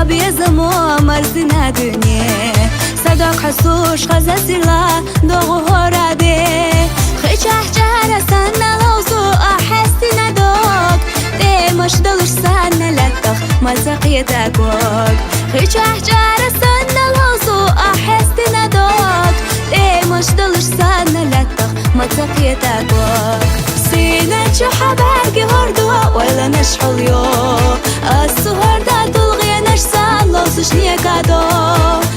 بیزمو مرزی ندونی صداق حسوش خزازیلا دوغو هراده خیچه جهر سن لوزو احستی نداق دیمش دلش سن لطخ مزاقی داقوق خیچه جهر سن لوزو احستی نداق دیمش دلش سن لطخ مزاقی داقوق سینه چو حبرگی هردو ویلا نشحل یو السهر دا تلغي نشسا لوزش نیکادو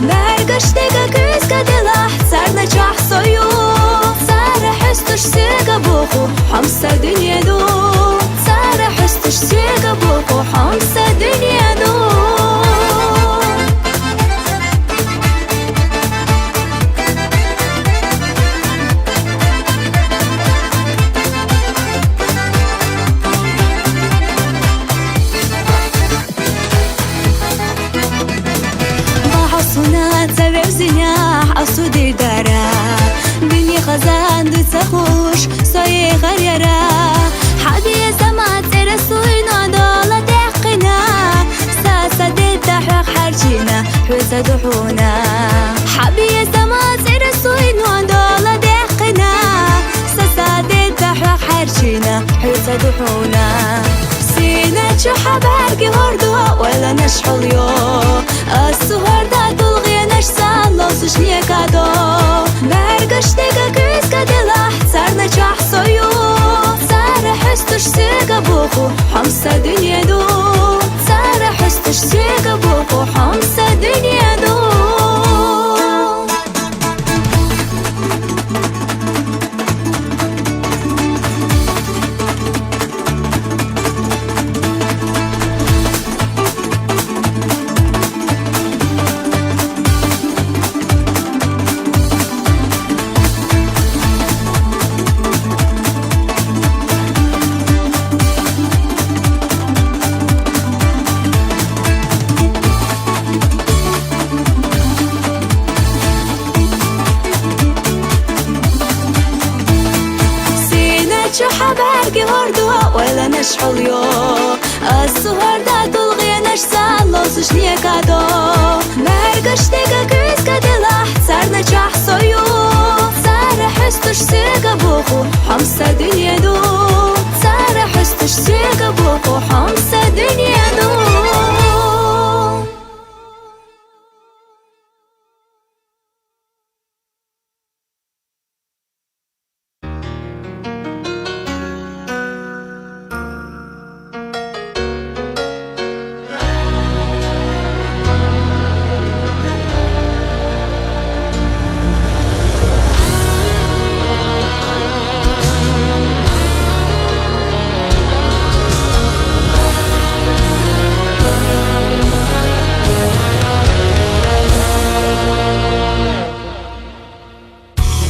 برگشتگا کسکا دلاح سرنا چاح سویو سر حستش سیگا بوخو حمسا دنیا دو سر حستش سیگا بوخو حمسا دنیا دو أصودي دارا بني خزان دو سخوش ساي غريرا حبي سمعت رسوي نضالة تحقنا ساسا دي تحرق حرجينا حوزة دحونا حبي سمعت رسوي نضالة تحقنا ساسا دي تحرق حرجينا حوزة دحونا سينا شو حباركي هردو ولا نشحل يو السهر دا تلغي نشسا لوزش نیکادو برگشتگا کسکا دلاح سرنا چاح سویو سر حستش سیگا بوخو حمسا دنیا دو سر حستش سیگا بوخو حمسا دنیا دو شو حبرگی هردو ولا نشحل یو السهر دا تلغي نشسا لوزش نیکادو برگشتگا کسکا دلاح سرنا چاح سویو سر حستش سیگا بوخو حمسا دنیا دو سر حستش سیگا بوخو حمسا دنیا دو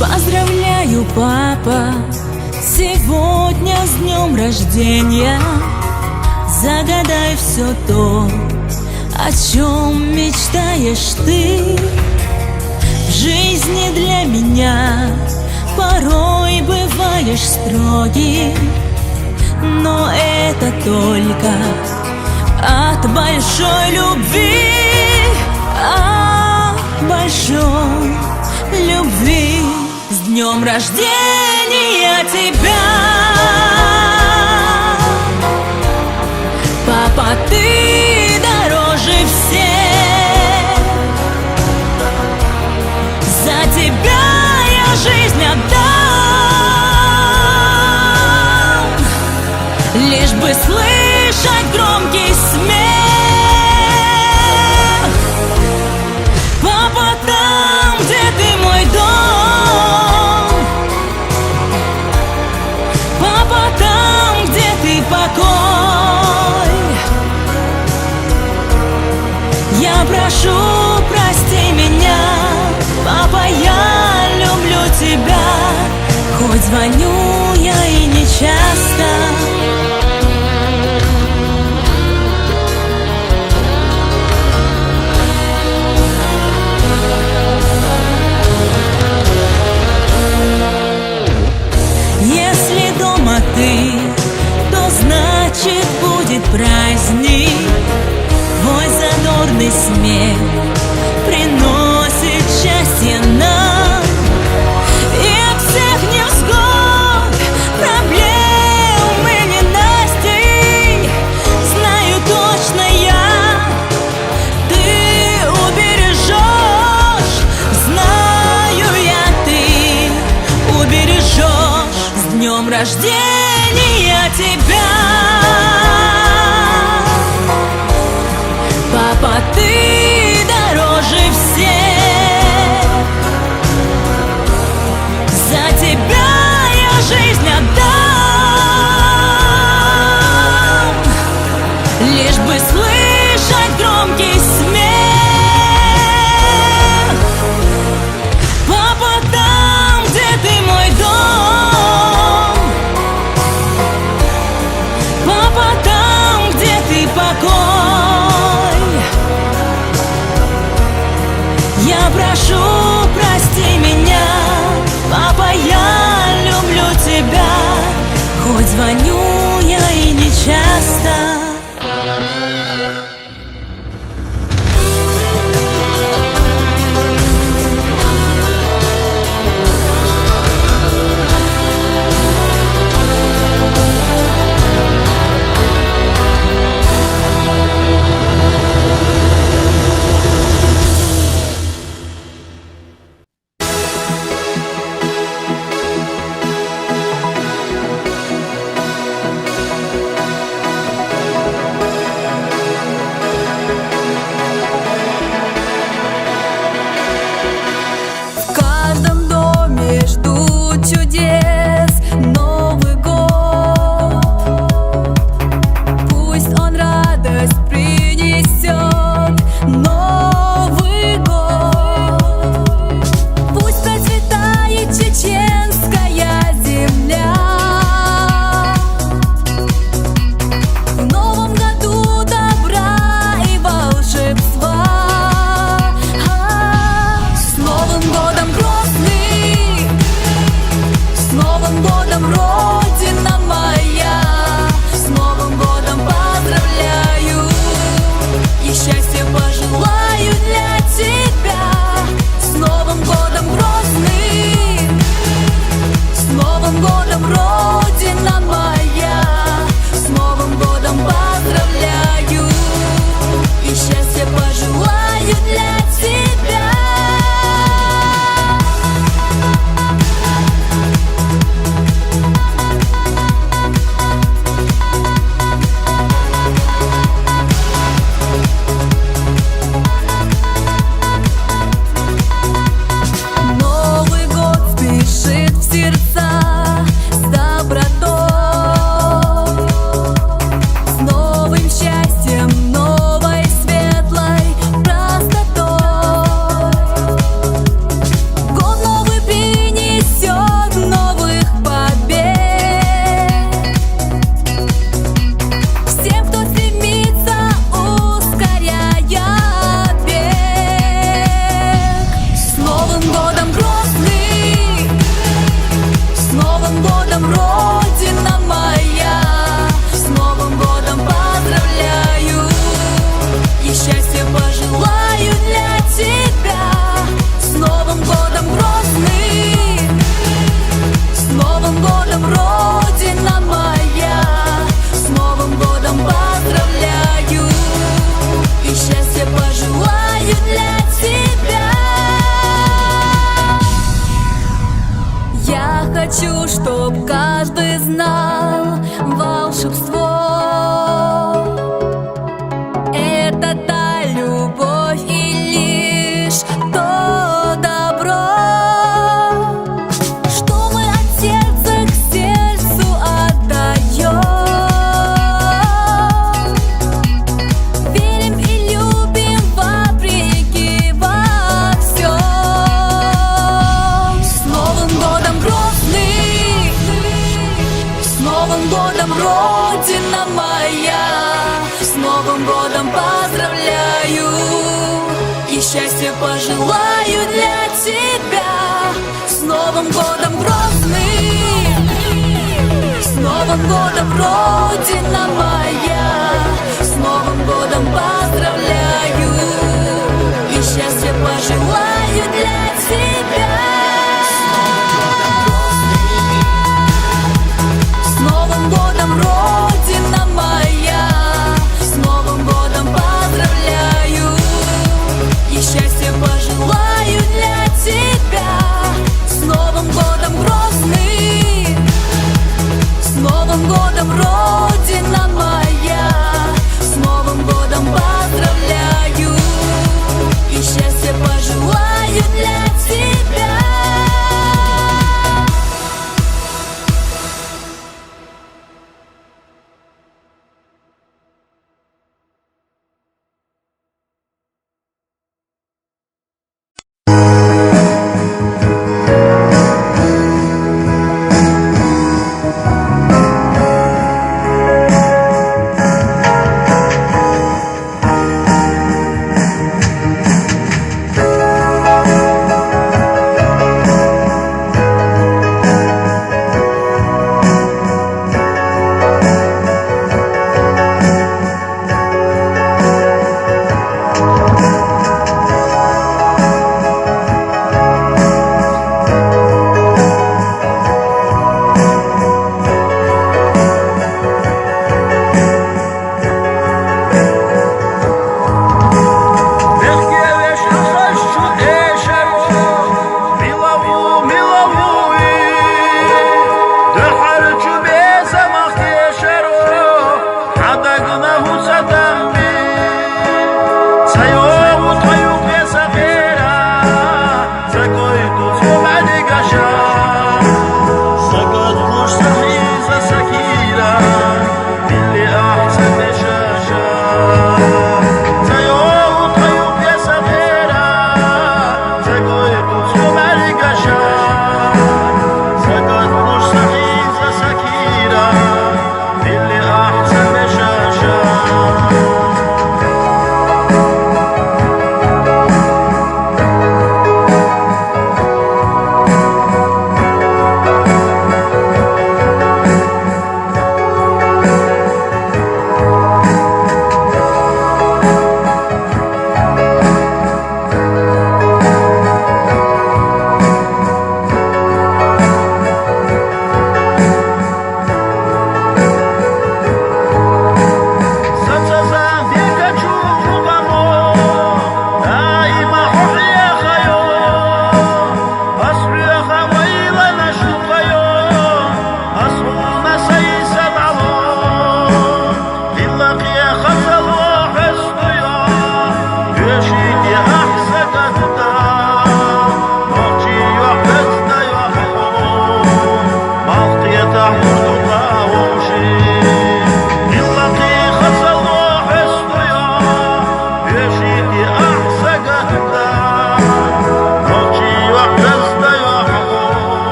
Поздравляю, папа, сегодня с днем рождения. Загадай все то, о чем мечтаешь ты. В жизни для меня порой бываешь строгий, но это только от большой любви, от большой любви. С днем рождения тебя, папа, ты дороже всех. За тебя я жизнь отдам, лишь бы слышать громкий смех. Папа, там, где ты мой дом, папа, там, где ты покой, я прошу, прости меня, папа, я люблю тебя, хоть звоню я и не часто. Если дома ты, то значит будет праздник. Твой задорный Радостный смех приносит счастье нам. И от всех невзгод, проблем и ненастей знаю точно я, ты убережешь. Знаю я, ты убережешь. С днем рождения тебя, папа, ты дороже всех. За тебя я жизнь отдам, лишь бы слышать громкий смех. Папа, там, где ты мой дом, папа, там, где ты покой, я прошу, прости меня, папа, я люблю тебя, хоть звоню я и не часто. В каждом доме ждут чудес Новый год. Пусть он радость принесет. Новый год. Пусть процветает чеченская земля. В новом году добра и волшебства. С Новым годом, Грозный! С Новым годом, Родина моя! С Новым годом поздравляю! И счастья пожелаю для тебя! С Новым годом, Грозный! С Новым годом, Родина моя! С Новым годом поздравляю! И счастья пожелаю для тебя! Новый год спешит в сердца с добротой, с новым счастьем, новой светлой простотой. Год новый принесет новых побед всем, кто стремится, ускоряя бег. С Новым годом, Грозный! С Новым годом, Родина моя! С Новым годом поздравляю! И счастья пожелаю для тебя! С Новым годом, Грозный! С Новым годом, Родина моя! С Новым годом поздравляю! И счастья пожелаю для тебя! Я хочу, чтоб каждый знал волшебство. Это та любовь и лишь то добро, что мы от сердца к сердцу отдаем. Верим и любим вопреки во всем. С Новым годом, Грозный! С Новым годом, Родина моя! С Новым годом поздравляю! И счастья пожелаю для тебя! С Новым годом, Грозный! С Новым годом, Родина моя! С Новым годом поздравляю!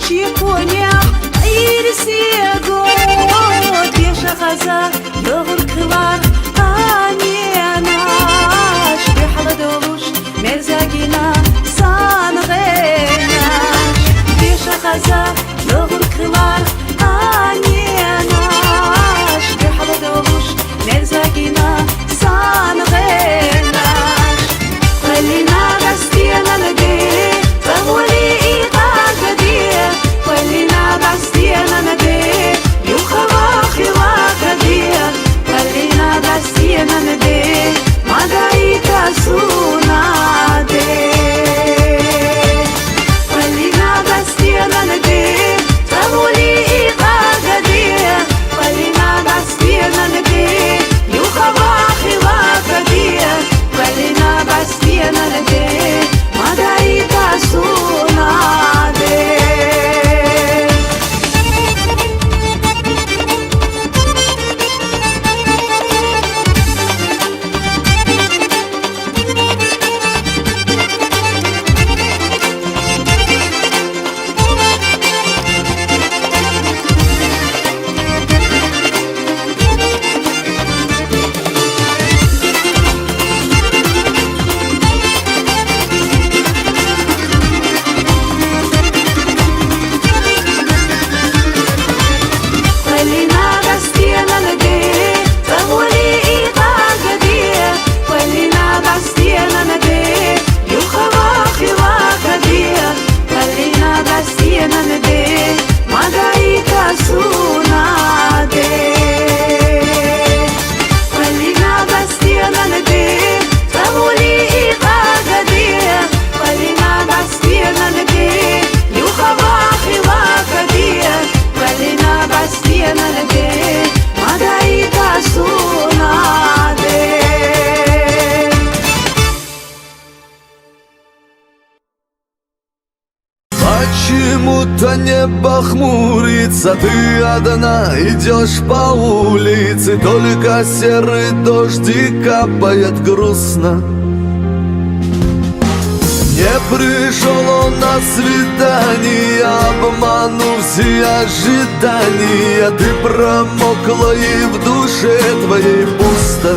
чеконя, ирсего, пеша хаза, doğur kılar, aniye naş, bihla doluş, merzagina, sanğenaş, peşa haza, doğur kılar, aniye naş, bihla doluş, merzagina, sanğenaş, kalina gastiyana nage, tavoli iqaqadiye, kalina gastiyana nage, yukhava khilaqadiye, kalina gastiyana nage, madaika sunade, kalina gastiyana nage, tavoli iqaqadiye, kalina gastiyana nage, yukhava khilaqadiye, kalina gastiyana nage, madaika sunade. Kalina gastiyana nage, tavoli iqaqadiye, kalina gastiyana nage, yukhava khilaqadiye, kalina gastiyana nage, madaika sunade, kalina gastiyana nage, tavoli iqaqadiye, kalina gastiyana nage, yukhava khilaqadiye, kalina gastiyana nage, madaika sunade. Почему-то небо хмурится, ты одна идешь по улице, только серый дождик капает грустно. Не пришел он на свидание, обманув все ожидания, ты промокла и в душе твоей пусто.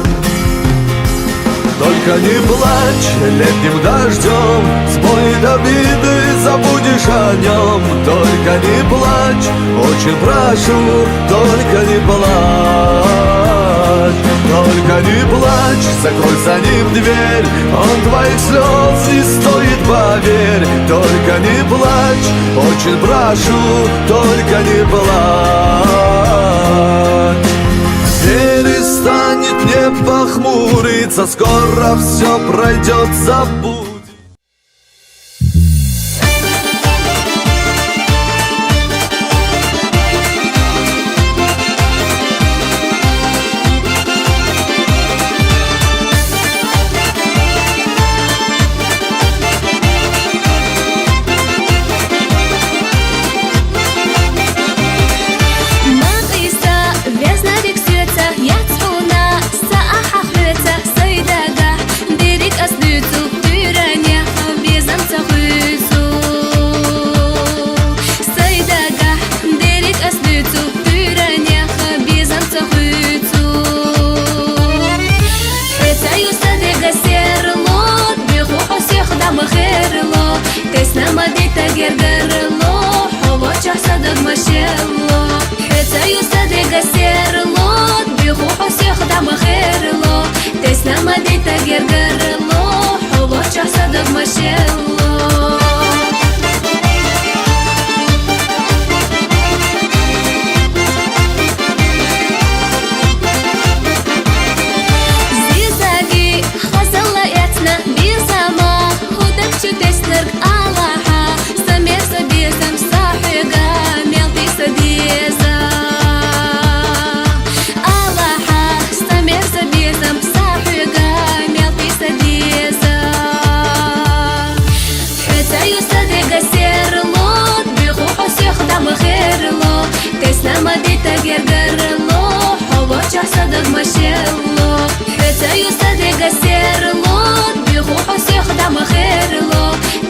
Только не плачь летним дождем, спой до беды, забудешь о нем. Только не плачь, очень прошу, только не плачь. Только не плачь, закрой за ним дверь, он твоих слез не стоит, поверь. Только не плачь, очень прошу, только не плачь. Перестанет небо хмуриться, скоро все пройдет, забудь.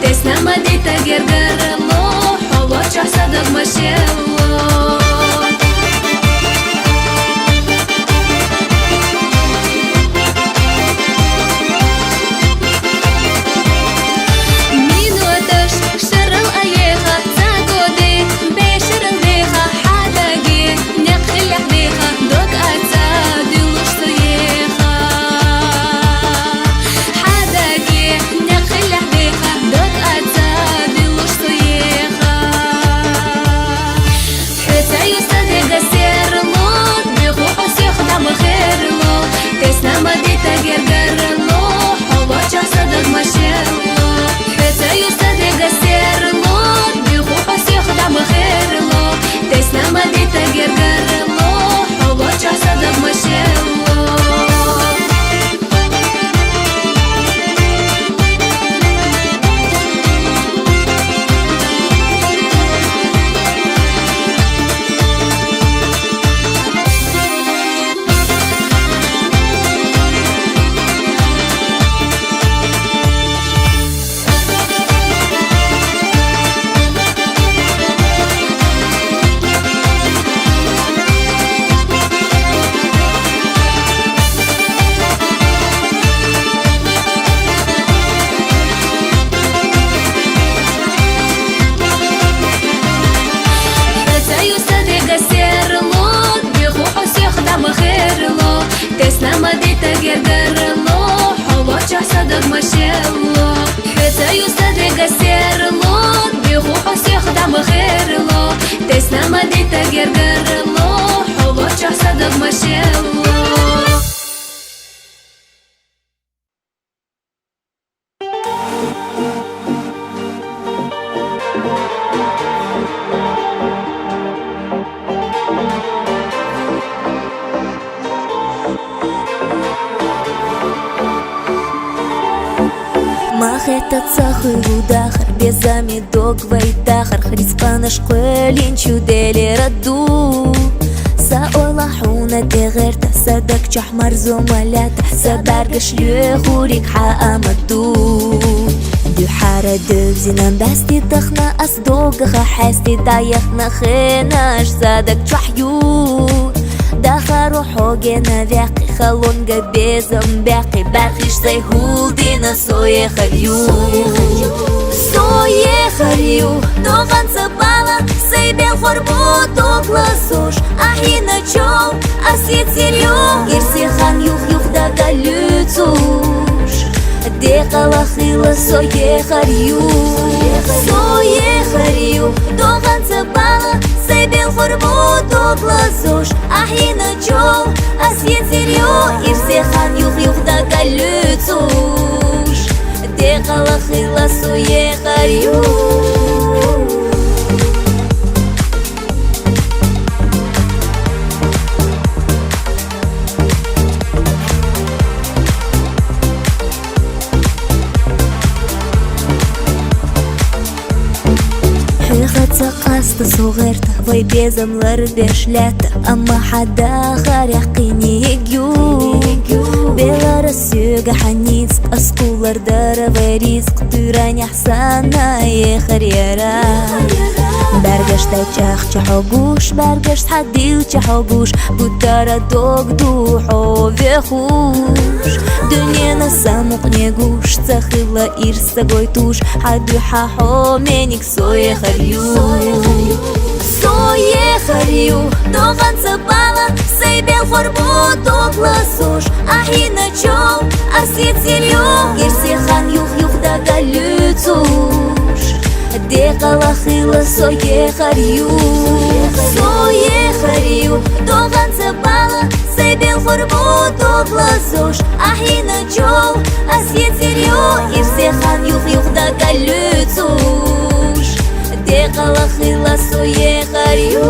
Тесна мадита гергерло, холо часа машело. Махета цахыру дахар, безами догвай дахар, хриспанаш көлин чудели раду. Саола хуна дегерта, садак чахмар зумалята, садаргаш люхурик хаамаду. Дюхара дövзинан басти тахна асдогаха хасти даяхна хенаш, садак чахю. Дахару хогена вяқи, халонга безом бяқи, бархиш сай хулдина сое харю. Сое харю, тоған сапала, сай бел хорбу тогласуш, ахина чол, асет сирю, ирсихан юх да галюцуш. Декала хила сое харю, тоған сапала, сай бел хорбу тогласуш, ахина чол, асет сирю, ирсихан юх да галюцуш. Декала хила сое харю. Қасты соғырта, вай безамлар бешлята, амма хада харяқини егю. Белара сюга ханицк, аскуларда риск, түрань ахсана ехар яра. Баргаш тачах чахогуш, баргаш хадил чахогуш, бутара дог духо вехуш. Дунена самук негуш, цахила ирса гойтуш, хаду хахо меник сое харю. Сое харю, тоған сапала, сай бел хорбу тогласуш, ахина чол, асет сирю, ирсихан юх да галюцуш. Декала хила сое харю, тоған сапала, сай бел хорбу тогласуш, ахина чол, асет сирю, ирсихан юх да галюцуш. Декала хила сое харю.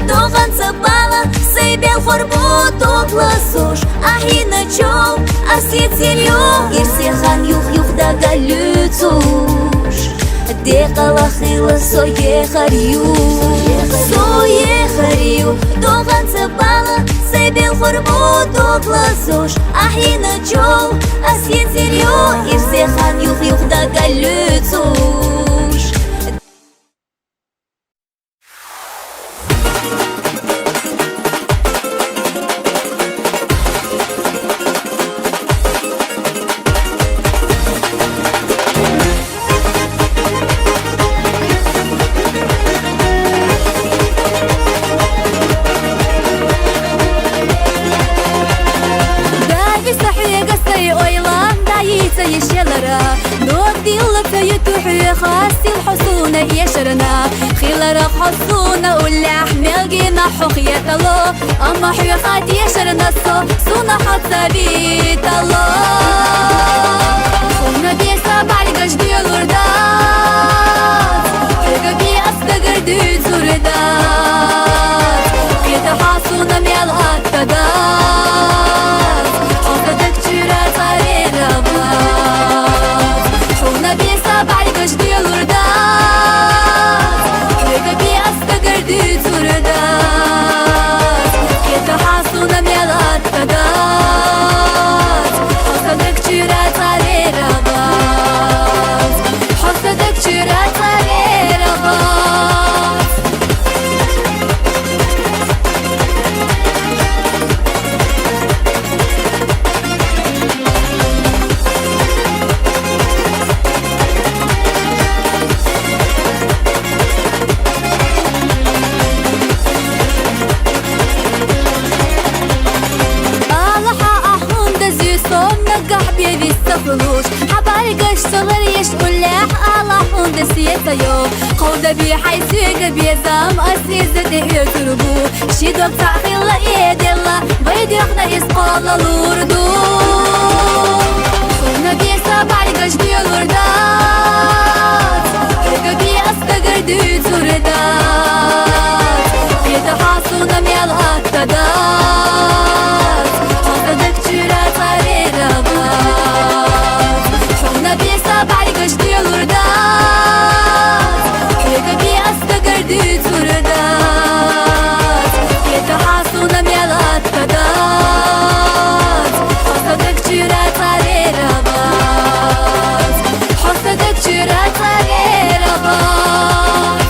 Тоған сапала, сай бел хорбу тогласуш, ахина чол, асет сирю, ирсихан юх да галюцуш. Декала хила сое харю Доған цыбала Сейбел хорбу доглазош Ахина джол Асьен серьё И все хан юх да галюцуш خاصي الحصونة يشرنا خيلر حصونة واللحم الجينا حقية الله أما حيخات يشرنا صونا حتى بيت الله خونا بيسا بعد قجدي الوردات حقا بي أصدقر دي زوردات يتحاصونا ميالغات تدات حقدك جيرات غرير ربات خونا بيسا بعد قجدي الوردات حقا بي أصدقر دي زوردات يتحاصونا ميالغات تدات حقدك جيرات غرير ربات حقدك جيرات غرير ربات فلوس حبارك اشتغل يشغل لح الله حوند سيتا يو قودة بي حيسيق بيزام أسيزة يتربو شيدوك تعقيل لإيد الله بيد يخنا يسقال الوردو خونا بيسا بعد قجدي الوردات حقا بي أصدقر دي زوردات يتحاصونا ميالغات تدات حقدك جيرات غرير ربات خونا بيسا بعد قجدي الوردات حقا بي أصدقر دي زوردات يتحاصونا ميالغات تدات حقدك جيرات غرير ربات حقدك جيرات غرير ربات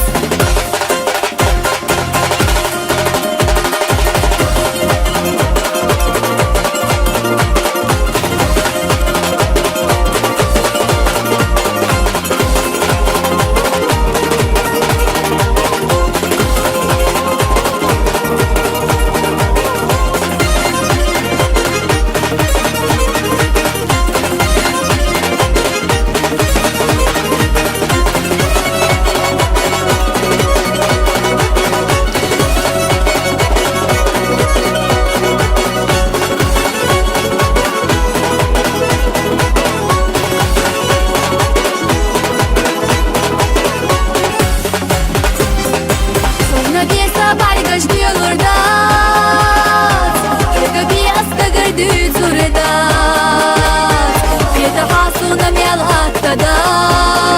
يتحاصونا ميالغات تدات